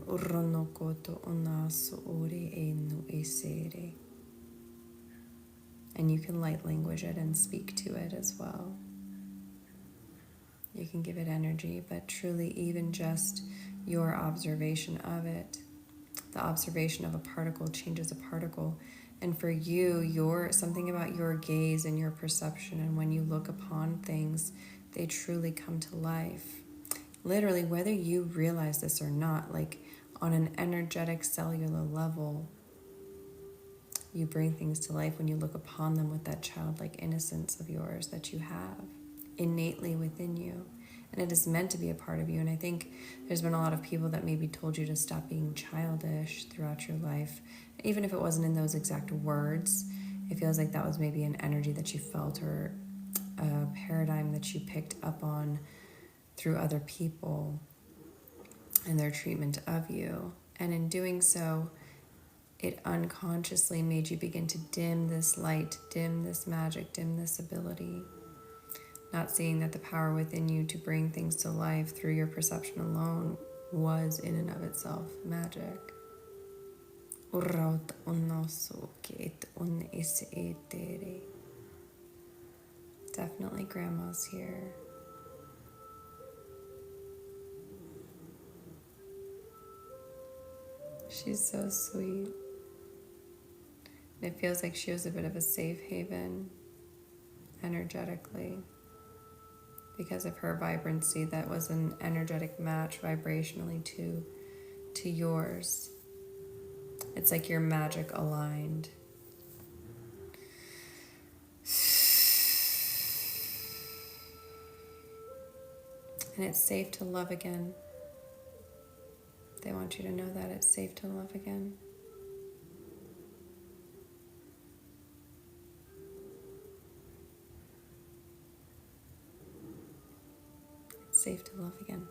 And you can light language it and speak to it as well. You can give it energy, but truly even just your observation of it, the observation of a particle changes a particle. And for you, something about your gaze and your perception, and when you look upon things, they truly come to life. Literally, whether you realize this or not, like on an energetic cellular level, you bring things to life when you look upon them with that childlike innocence of yours that you have innately within you. And it is meant to be a part of you. And I think there's been a lot of people that maybe told you to stop being childish throughout your life. Even if it wasn't in those exact words, it feels like that was maybe an energy that you felt or a paradigm that you picked up on through other people and their treatment of you. And in doing so, it unconsciously made you begin to dim this light, dim this magic, dim this ability. Not seeing that the power within you to bring things to life through your perception alone was in and of itself magic. Definitely grandma's here. She's so sweet. And it feels like she was a bit of a safe haven energetically because of her vibrancy that was an energetic match vibrationally to yours. It's like your magic aligned. And it's safe to love again. They want you to know that it's safe to love again. It's safe to love again.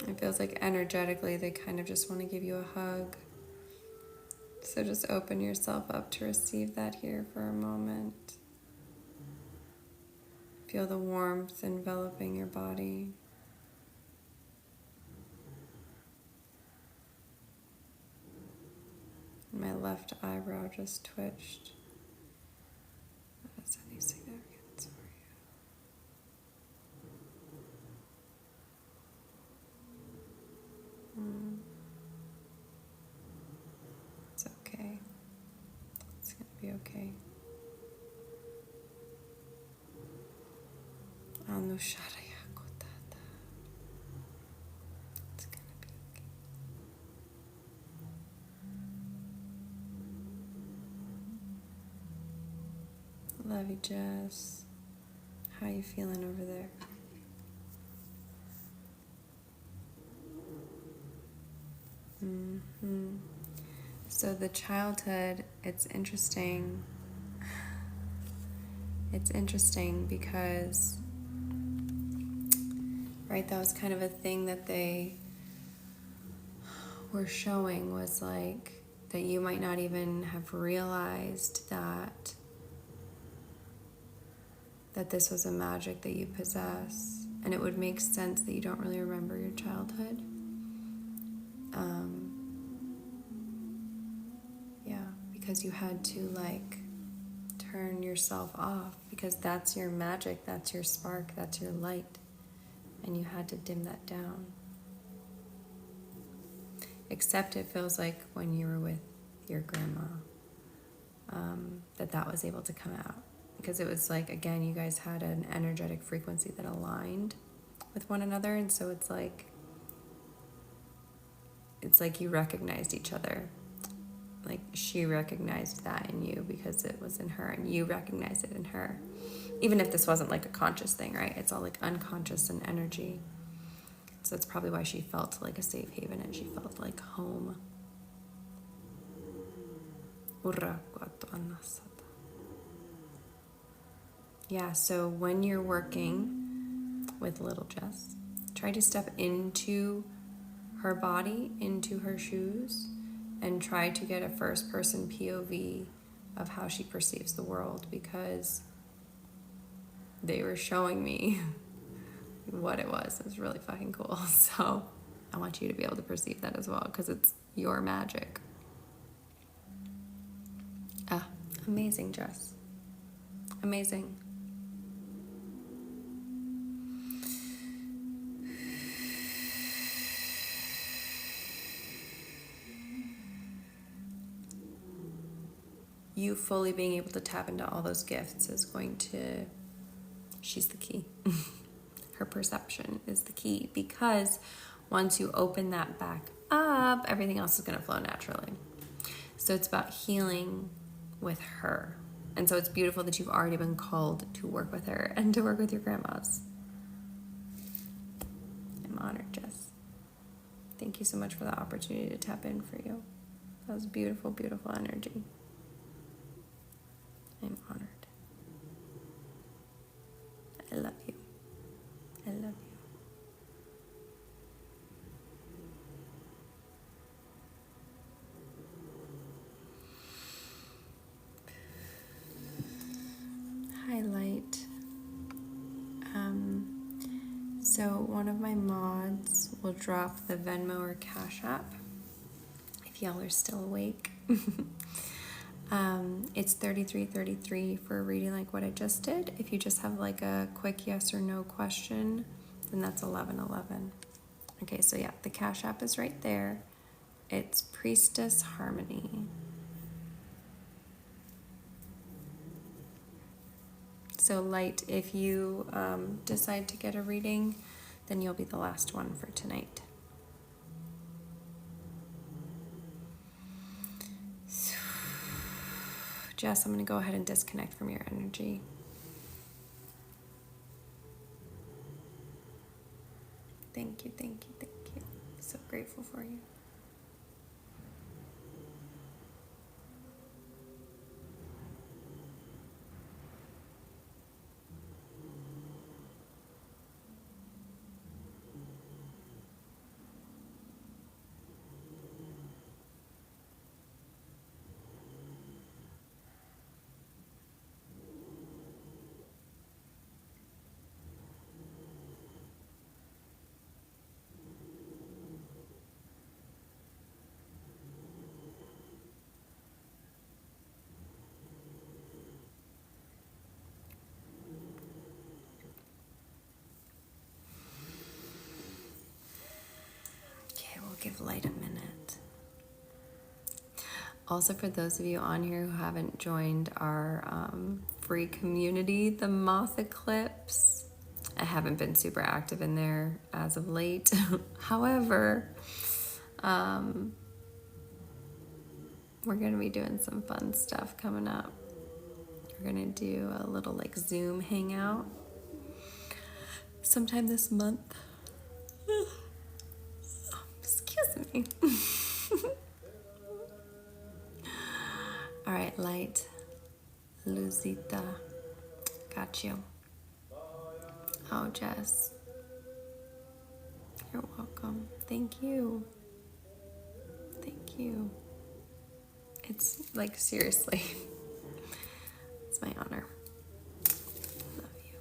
It feels like energetically they kind of just want to give you a hug. So just open yourself up to receive that here for a moment. Feel the warmth enveloping your body. My left eyebrow just twitched. That has any significance for you? It's okay. It's going to be okay. Anusharaya Kotata. It's going to be okay. Love you, Jess. How you feeling over there? So the childhood, it's interesting. It's interesting because, right, that was kind of a thing that they were showing was like that you might not even have realized that this was a magic that you possess, and it would make sense that you don't really remember your childhood. Yeah, because you had to like turn yourself off, because that's your magic, that's your spark, that's your light, and you had to dim that down. Except it feels like when you were with your grandma, that was able to come out. Because it was like, again, you guys had an energetic frequency that aligned with one another. And so it's like you recognized each other. Like she recognized that in you because it was in her, and you recognized it in her. Even if this wasn't like a conscious thing, right? It's all like unconscious and energy. So that's probably why she felt like a safe haven and she felt like home. Yeah, so when you're working with little Jess, try to step into her body, into her shoes, and try to get a first-person POV of how she perceives the world, because they were showing me what it was. It was really fucking cool. So I want you to be able to perceive that as well, because it's your magic. Ah, amazing, Jess. Amazing. You fully being able to tap into all those gifts is going to, she's the key. Her perception is the key, because once you open that back up, everything else is going to flow naturally. So it's about healing with her. And so it's beautiful that you've already been called to work with her and to work with your grandmas. I'm honored, Jess. Thank you so much for the opportunity to tap in for you. That was beautiful, beautiful energy. I'm honored. I love you. I love you. Highlight. So one of my mods will drop the Venmo or Cash App if y'all are still awake. It's $33.33 for a reading like what I just did. If you just have like a quick yes or no question, then that's $11.11. Okay, so yeah, the Cash App is right there. It's Priestess Harmony. So Light, if you decide to get a reading, then you'll be the last one for tonight. Jess, I'm going to go ahead and disconnect from your energy. Thank you, thank you, thank you. So grateful for you. Give Light a minute. Also, for those of you on here who haven't joined our free community, the Moth Eclipse, I haven't been super active in there as of late. However, we're going to be doing some fun stuff coming up. We're going to do a little like Zoom hangout sometime this month. Excuse me. All right, Light. Luzita. Got you. Oh, Jess. You're welcome. Thank you. Thank you. It's like, seriously, it's my honor. I love you.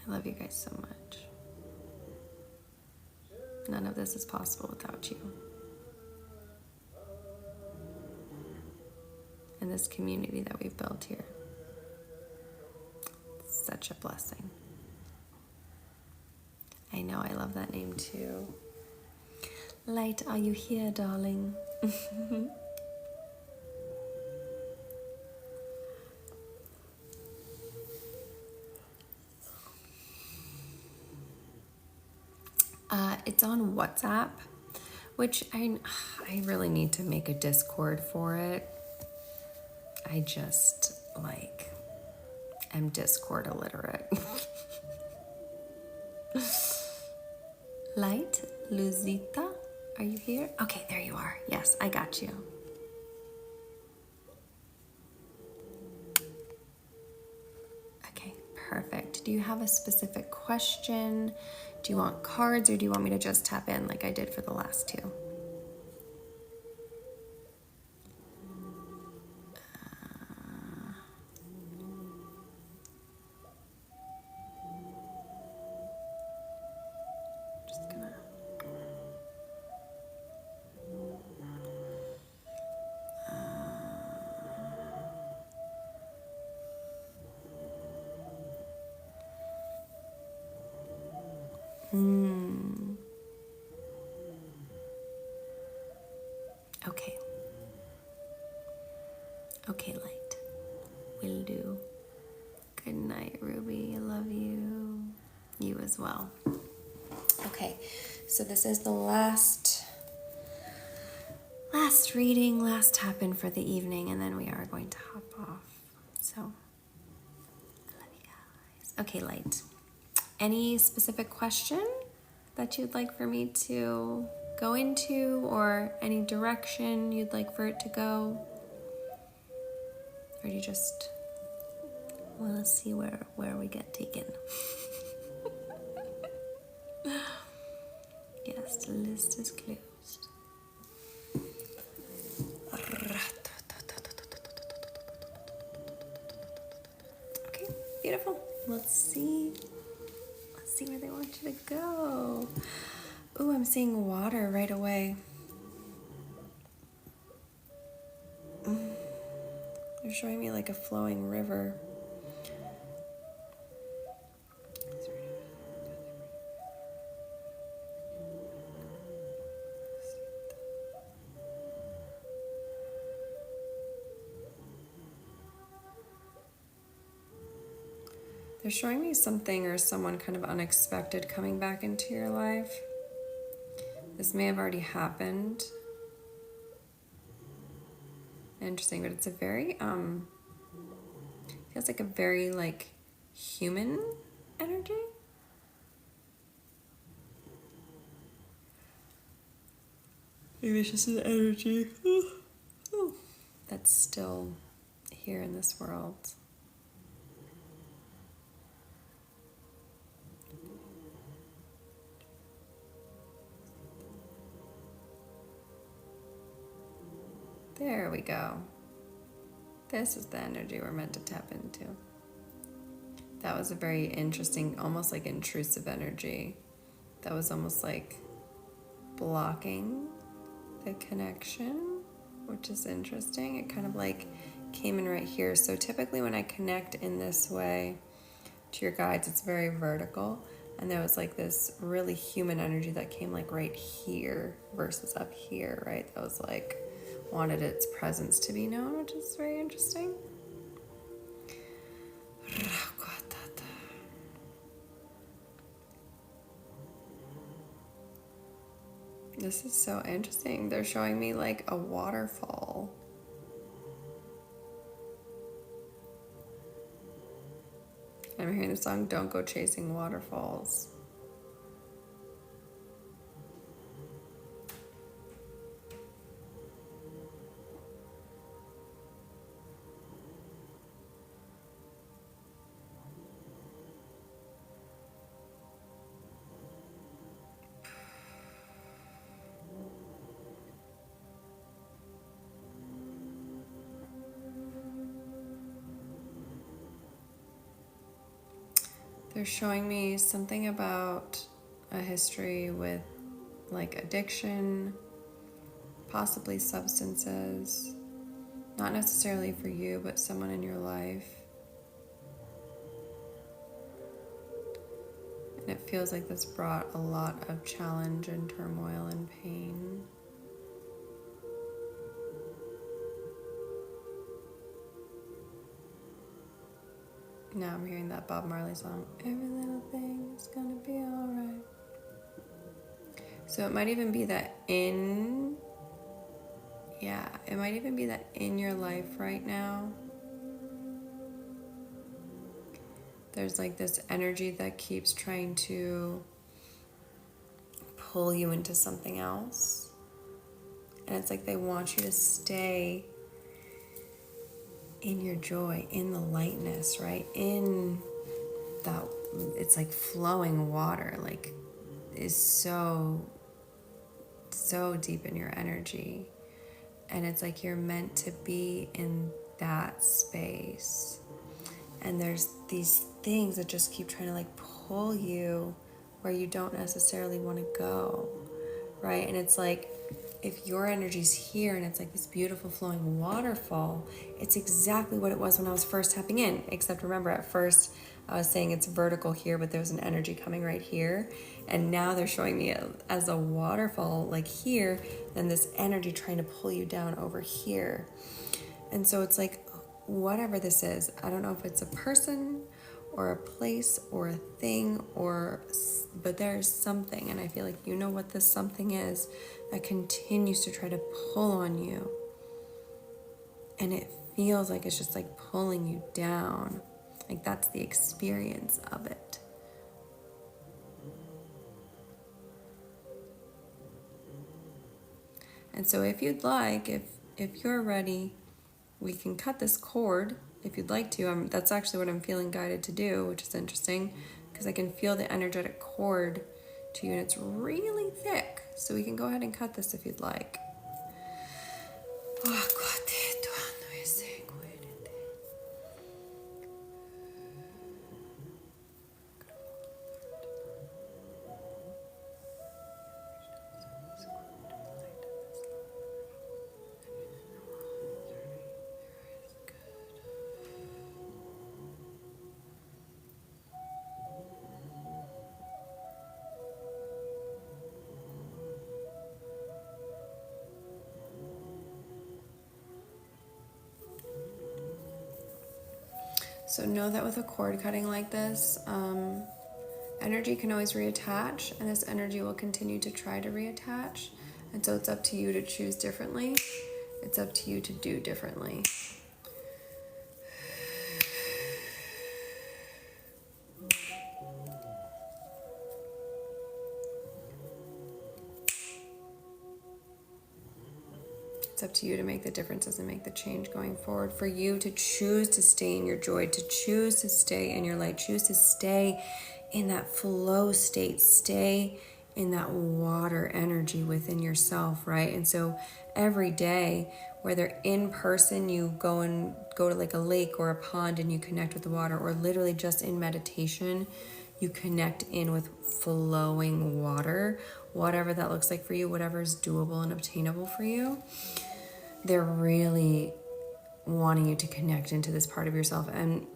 I love you guys so much. None of this is possible without you. And this community that we've built here. It's such a blessing. I know, I love that name too. Light, are you here, darling? It's on WhatsApp, which I really need to make a Discord for it. I just, like, am Discord illiterate. Light, Luzita, are you here? Okay, there you are. Yes, I got you. Okay, perfect. Do you have a specific question? Do you want cards, or do you want me to just tap in like I did for the last two? Just gonna... Okay. Okay, Light. Will do. Good night, Ruby. I love you. You as well. Okay, so this is the last reading, last tap in for the evening, and then we are going to hop off. So, I love you guys. Okay, Light. Any specific question that you'd like for me to go into, or any direction you'd like for it to go? Or do you just want to see where we get taken? Yes, the list is closed. Okay, beautiful. Let's see where they want you to go. Ooh, I'm seeing water right away. They're showing me like a flowing river. They're showing me something or someone kind of unexpected coming back into your life. This may have already happened. Interesting, but it's a very, feels like a very, like, human energy. Maybe it's just an energy that's still here in this world. There we go. This is the energy we're meant to tap into. That was a very interesting, almost like intrusive energy. That was almost like blocking the connection, which is interesting. It kind of like came in right here. So typically when I connect in this way to your guides, it's very vertical. And there was like this really human energy that came like right here versus up here, right? That was like, wanted its presence to be known, which is very interesting. This is so interesting. They're showing me like a waterfall. I'm hearing the song Don't Go Chasing Waterfalls. They're showing me something about a history with like addiction, possibly substances, not necessarily for you, but someone in your life. And it feels like this brought a lot of challenge and turmoil and pain. Now I'm hearing that Bob Marley song, every little thing is gonna be alright. So it might even be that in your life right now, there's like this energy that keeps trying to pull you into something else. And it's like they want you to stay in your joy, in the lightness, right? In that, it's like flowing water, like is so deep in your energy. And it's like you're meant to be in that space. And there's these things that just keep trying to like pull you where you don't necessarily want to go, right? And it's like, if your energy's here and it's like this beautiful flowing waterfall, it's exactly what it was when I was first tapping in. Except remember, at first I was saying it's vertical here, but there's an energy coming right here. And now they're showing me it as a waterfall like here, and this energy trying to pull you down over here. And so it's like, whatever this is, I don't know if it's a person or a place or a thing, but there's something, and I feel like you know what this something is, that continues to try to pull on you. And it feels like it's just like pulling you down. Like that's the experience of it. And so if you'd like, if you're ready, we can cut this cord if you'd like to. That's actually what I'm feeling guided to do, which is interesting because I can feel the energetic cord to you, and it's really thick. So we can go ahead and cut this if you'd like. So know that with a cord cutting like this, energy can always reattach, and this energy will continue to try to reattach. And so it's up to you to choose differently. It's up to you to do differently. It's up to you to make the differences and make the change going forward. For you to choose to stay in your joy, to choose to stay in your light, choose to stay in that flow state, stay in that water energy within yourself, right? And so every day, whether in person you go to like a lake or a pond and you connect with the water, or literally just in meditation, you connect in with flowing water, whatever that looks like for you, whatever is doable and obtainable for you. They're really wanting you to connect into this part of yourself, and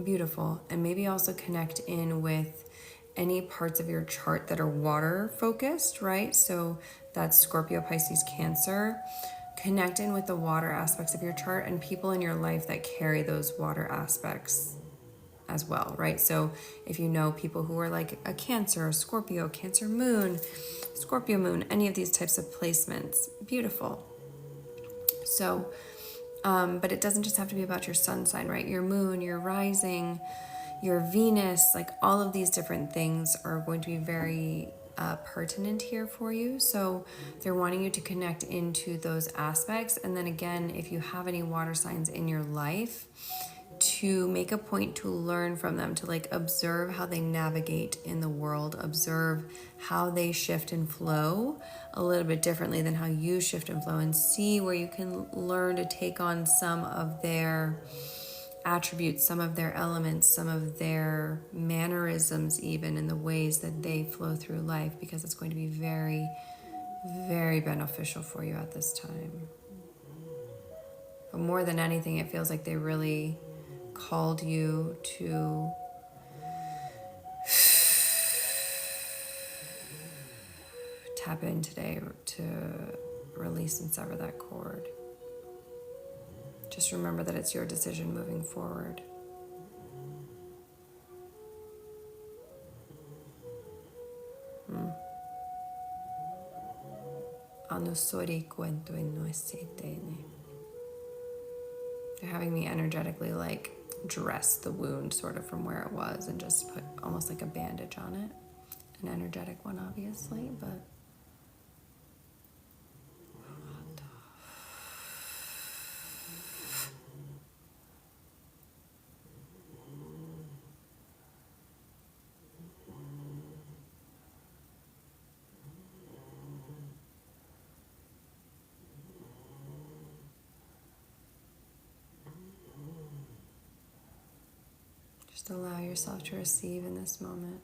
beautiful. And maybe also connect in with any parts of your chart that are water focused, right? So that's Scorpio, Pisces, Cancer. Connect in with the water aspects of your chart and people in your life that carry those water aspects as well, right? So if you know people who are like a Cancer, Scorpio, Cancer moon, Scorpio moon, any of these types of placements, beautiful. So, but it doesn't just have to be about your sun sign, right? Your moon, your rising, your Venus, like all of these different things are going to be very pertinent here for you. So they're wanting you to connect into those aspects. And then again, if you have any water signs in your life, to make a point to learn from them, to like observe how they navigate in the world, observe how they shift and flow a little bit differently than how you shift and flow, and see where you can learn to take on some of their attributes, some of their elements, some of their mannerisms, even in the ways that they flow through life, because it's going to be very, very beneficial for you at this time. But more than anything, it feels like they really called you to tap in today, to release and sever that cord. Just remember that it's your decision moving forward. Anusori cuento en no setene. They're having me energetically like dress the wound sort of from where it was and just put almost like a bandage on it. An energetic one, obviously, but just allow yourself to receive in this moment.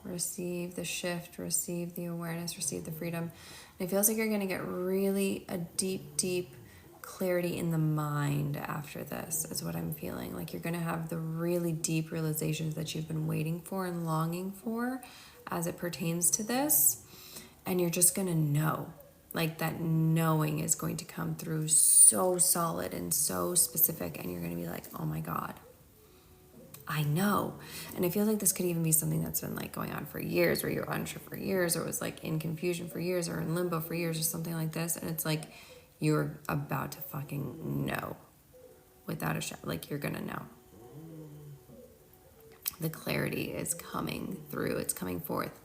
Receive the shift, receive the awareness, receive the freedom. And it feels like you're going to get really a deep, deep clarity in the mind after this, is what I'm feeling. Like you're going to have the really deep realizations that you've been waiting for and longing for as it pertains to this. And you're just going to know. Like that knowing is going to come through so solid and so specific. And you're going to be like, oh my God, I know. And I feel like this could even be something that's been like going on for years, where you're unsure for years, or was like in confusion for years, or in limbo for years, or something like this. And it's like you're about to fucking know without a shot. Like you're gonna know. The clarity is coming through. It's coming forth.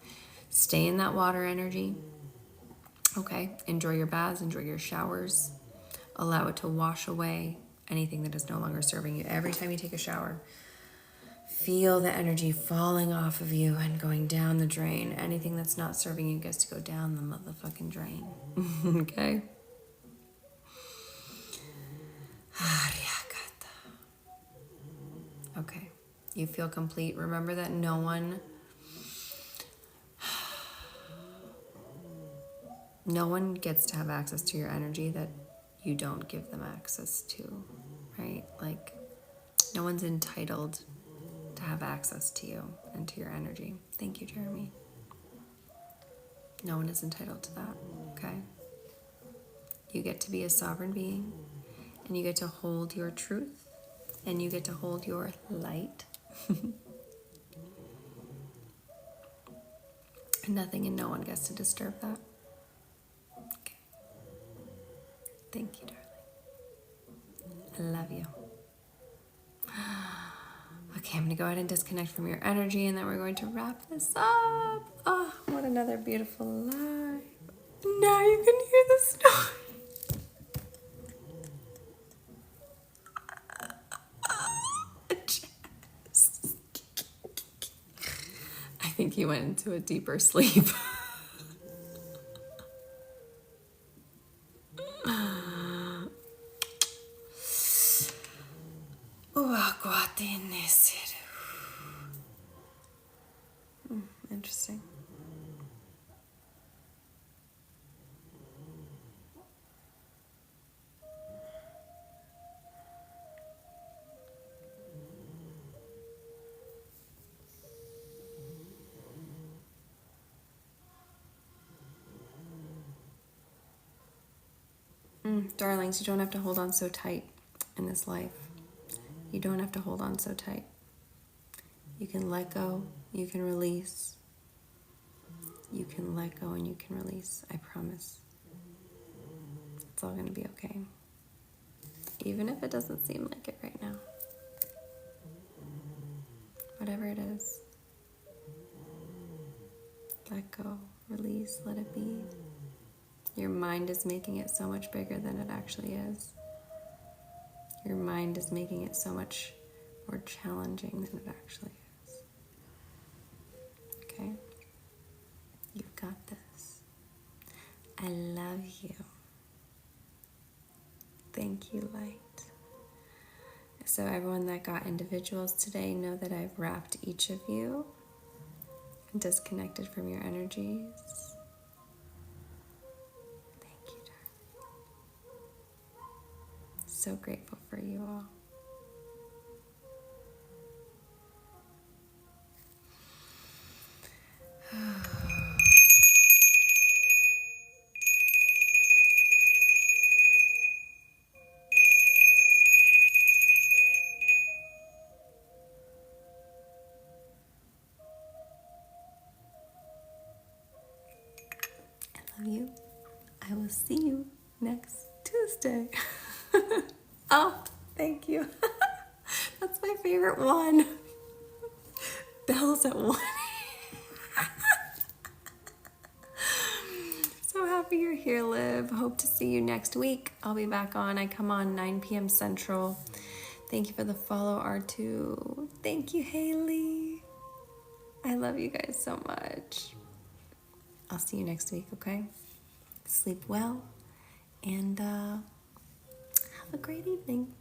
Stay in that water energy. Okay. Enjoy your baths. Enjoy your showers. Allow it to wash away anything that is no longer serving you. Every time you take a shower, feel the energy falling off of you and going down the drain. Anything that's not serving you gets to go down the motherfucking drain. Okay? Okay. You feel complete. Remember that no one gets to have access to your energy that you don't give them access to, right? Like, no one's entitled to have access to you and to your energy. Thank you, Jeremy. No one is entitled to that, okay? You get to be a sovereign being, and you get to hold your truth, and you get to hold your light. Nothing and no one gets to disturb that. Okay. Thank you, darling. I love you. Okay, I'm going to go ahead and disconnect from your energy, and then we're going to wrap this up. Oh, what another beautiful life. Now you can hear the snow. I think he went into a deeper sleep. Interesting. Darlings, you don't have to hold on so tight in this life. You don't have to hold on so tight. You can let go, you can release. You can let go and you can release, I promise. It's all going to be okay. Even if it doesn't seem like it right now. Whatever it is. Let go, release, let it be. Your mind is making it so much bigger than it actually is. Your mind is making it so much more challenging than it actually is. Okay? You've got this. I love you. Thank you, light. So everyone that got individuals today, know that I've wrapped each of you and disconnected from your energies. Thank you, darling. So grateful for you all. I love you. I will see you next Tuesday. Oh, thank you. That's my favorite one. Bells at 1. So happy you're here, Liv. Hope to see you next week. I'll be back on. I come on 9 p.m. Central. Thank you for the follow, R2. Thank you, Haley. I love you guys so much. I'll see you next week, okay? Sleep well and have a great evening.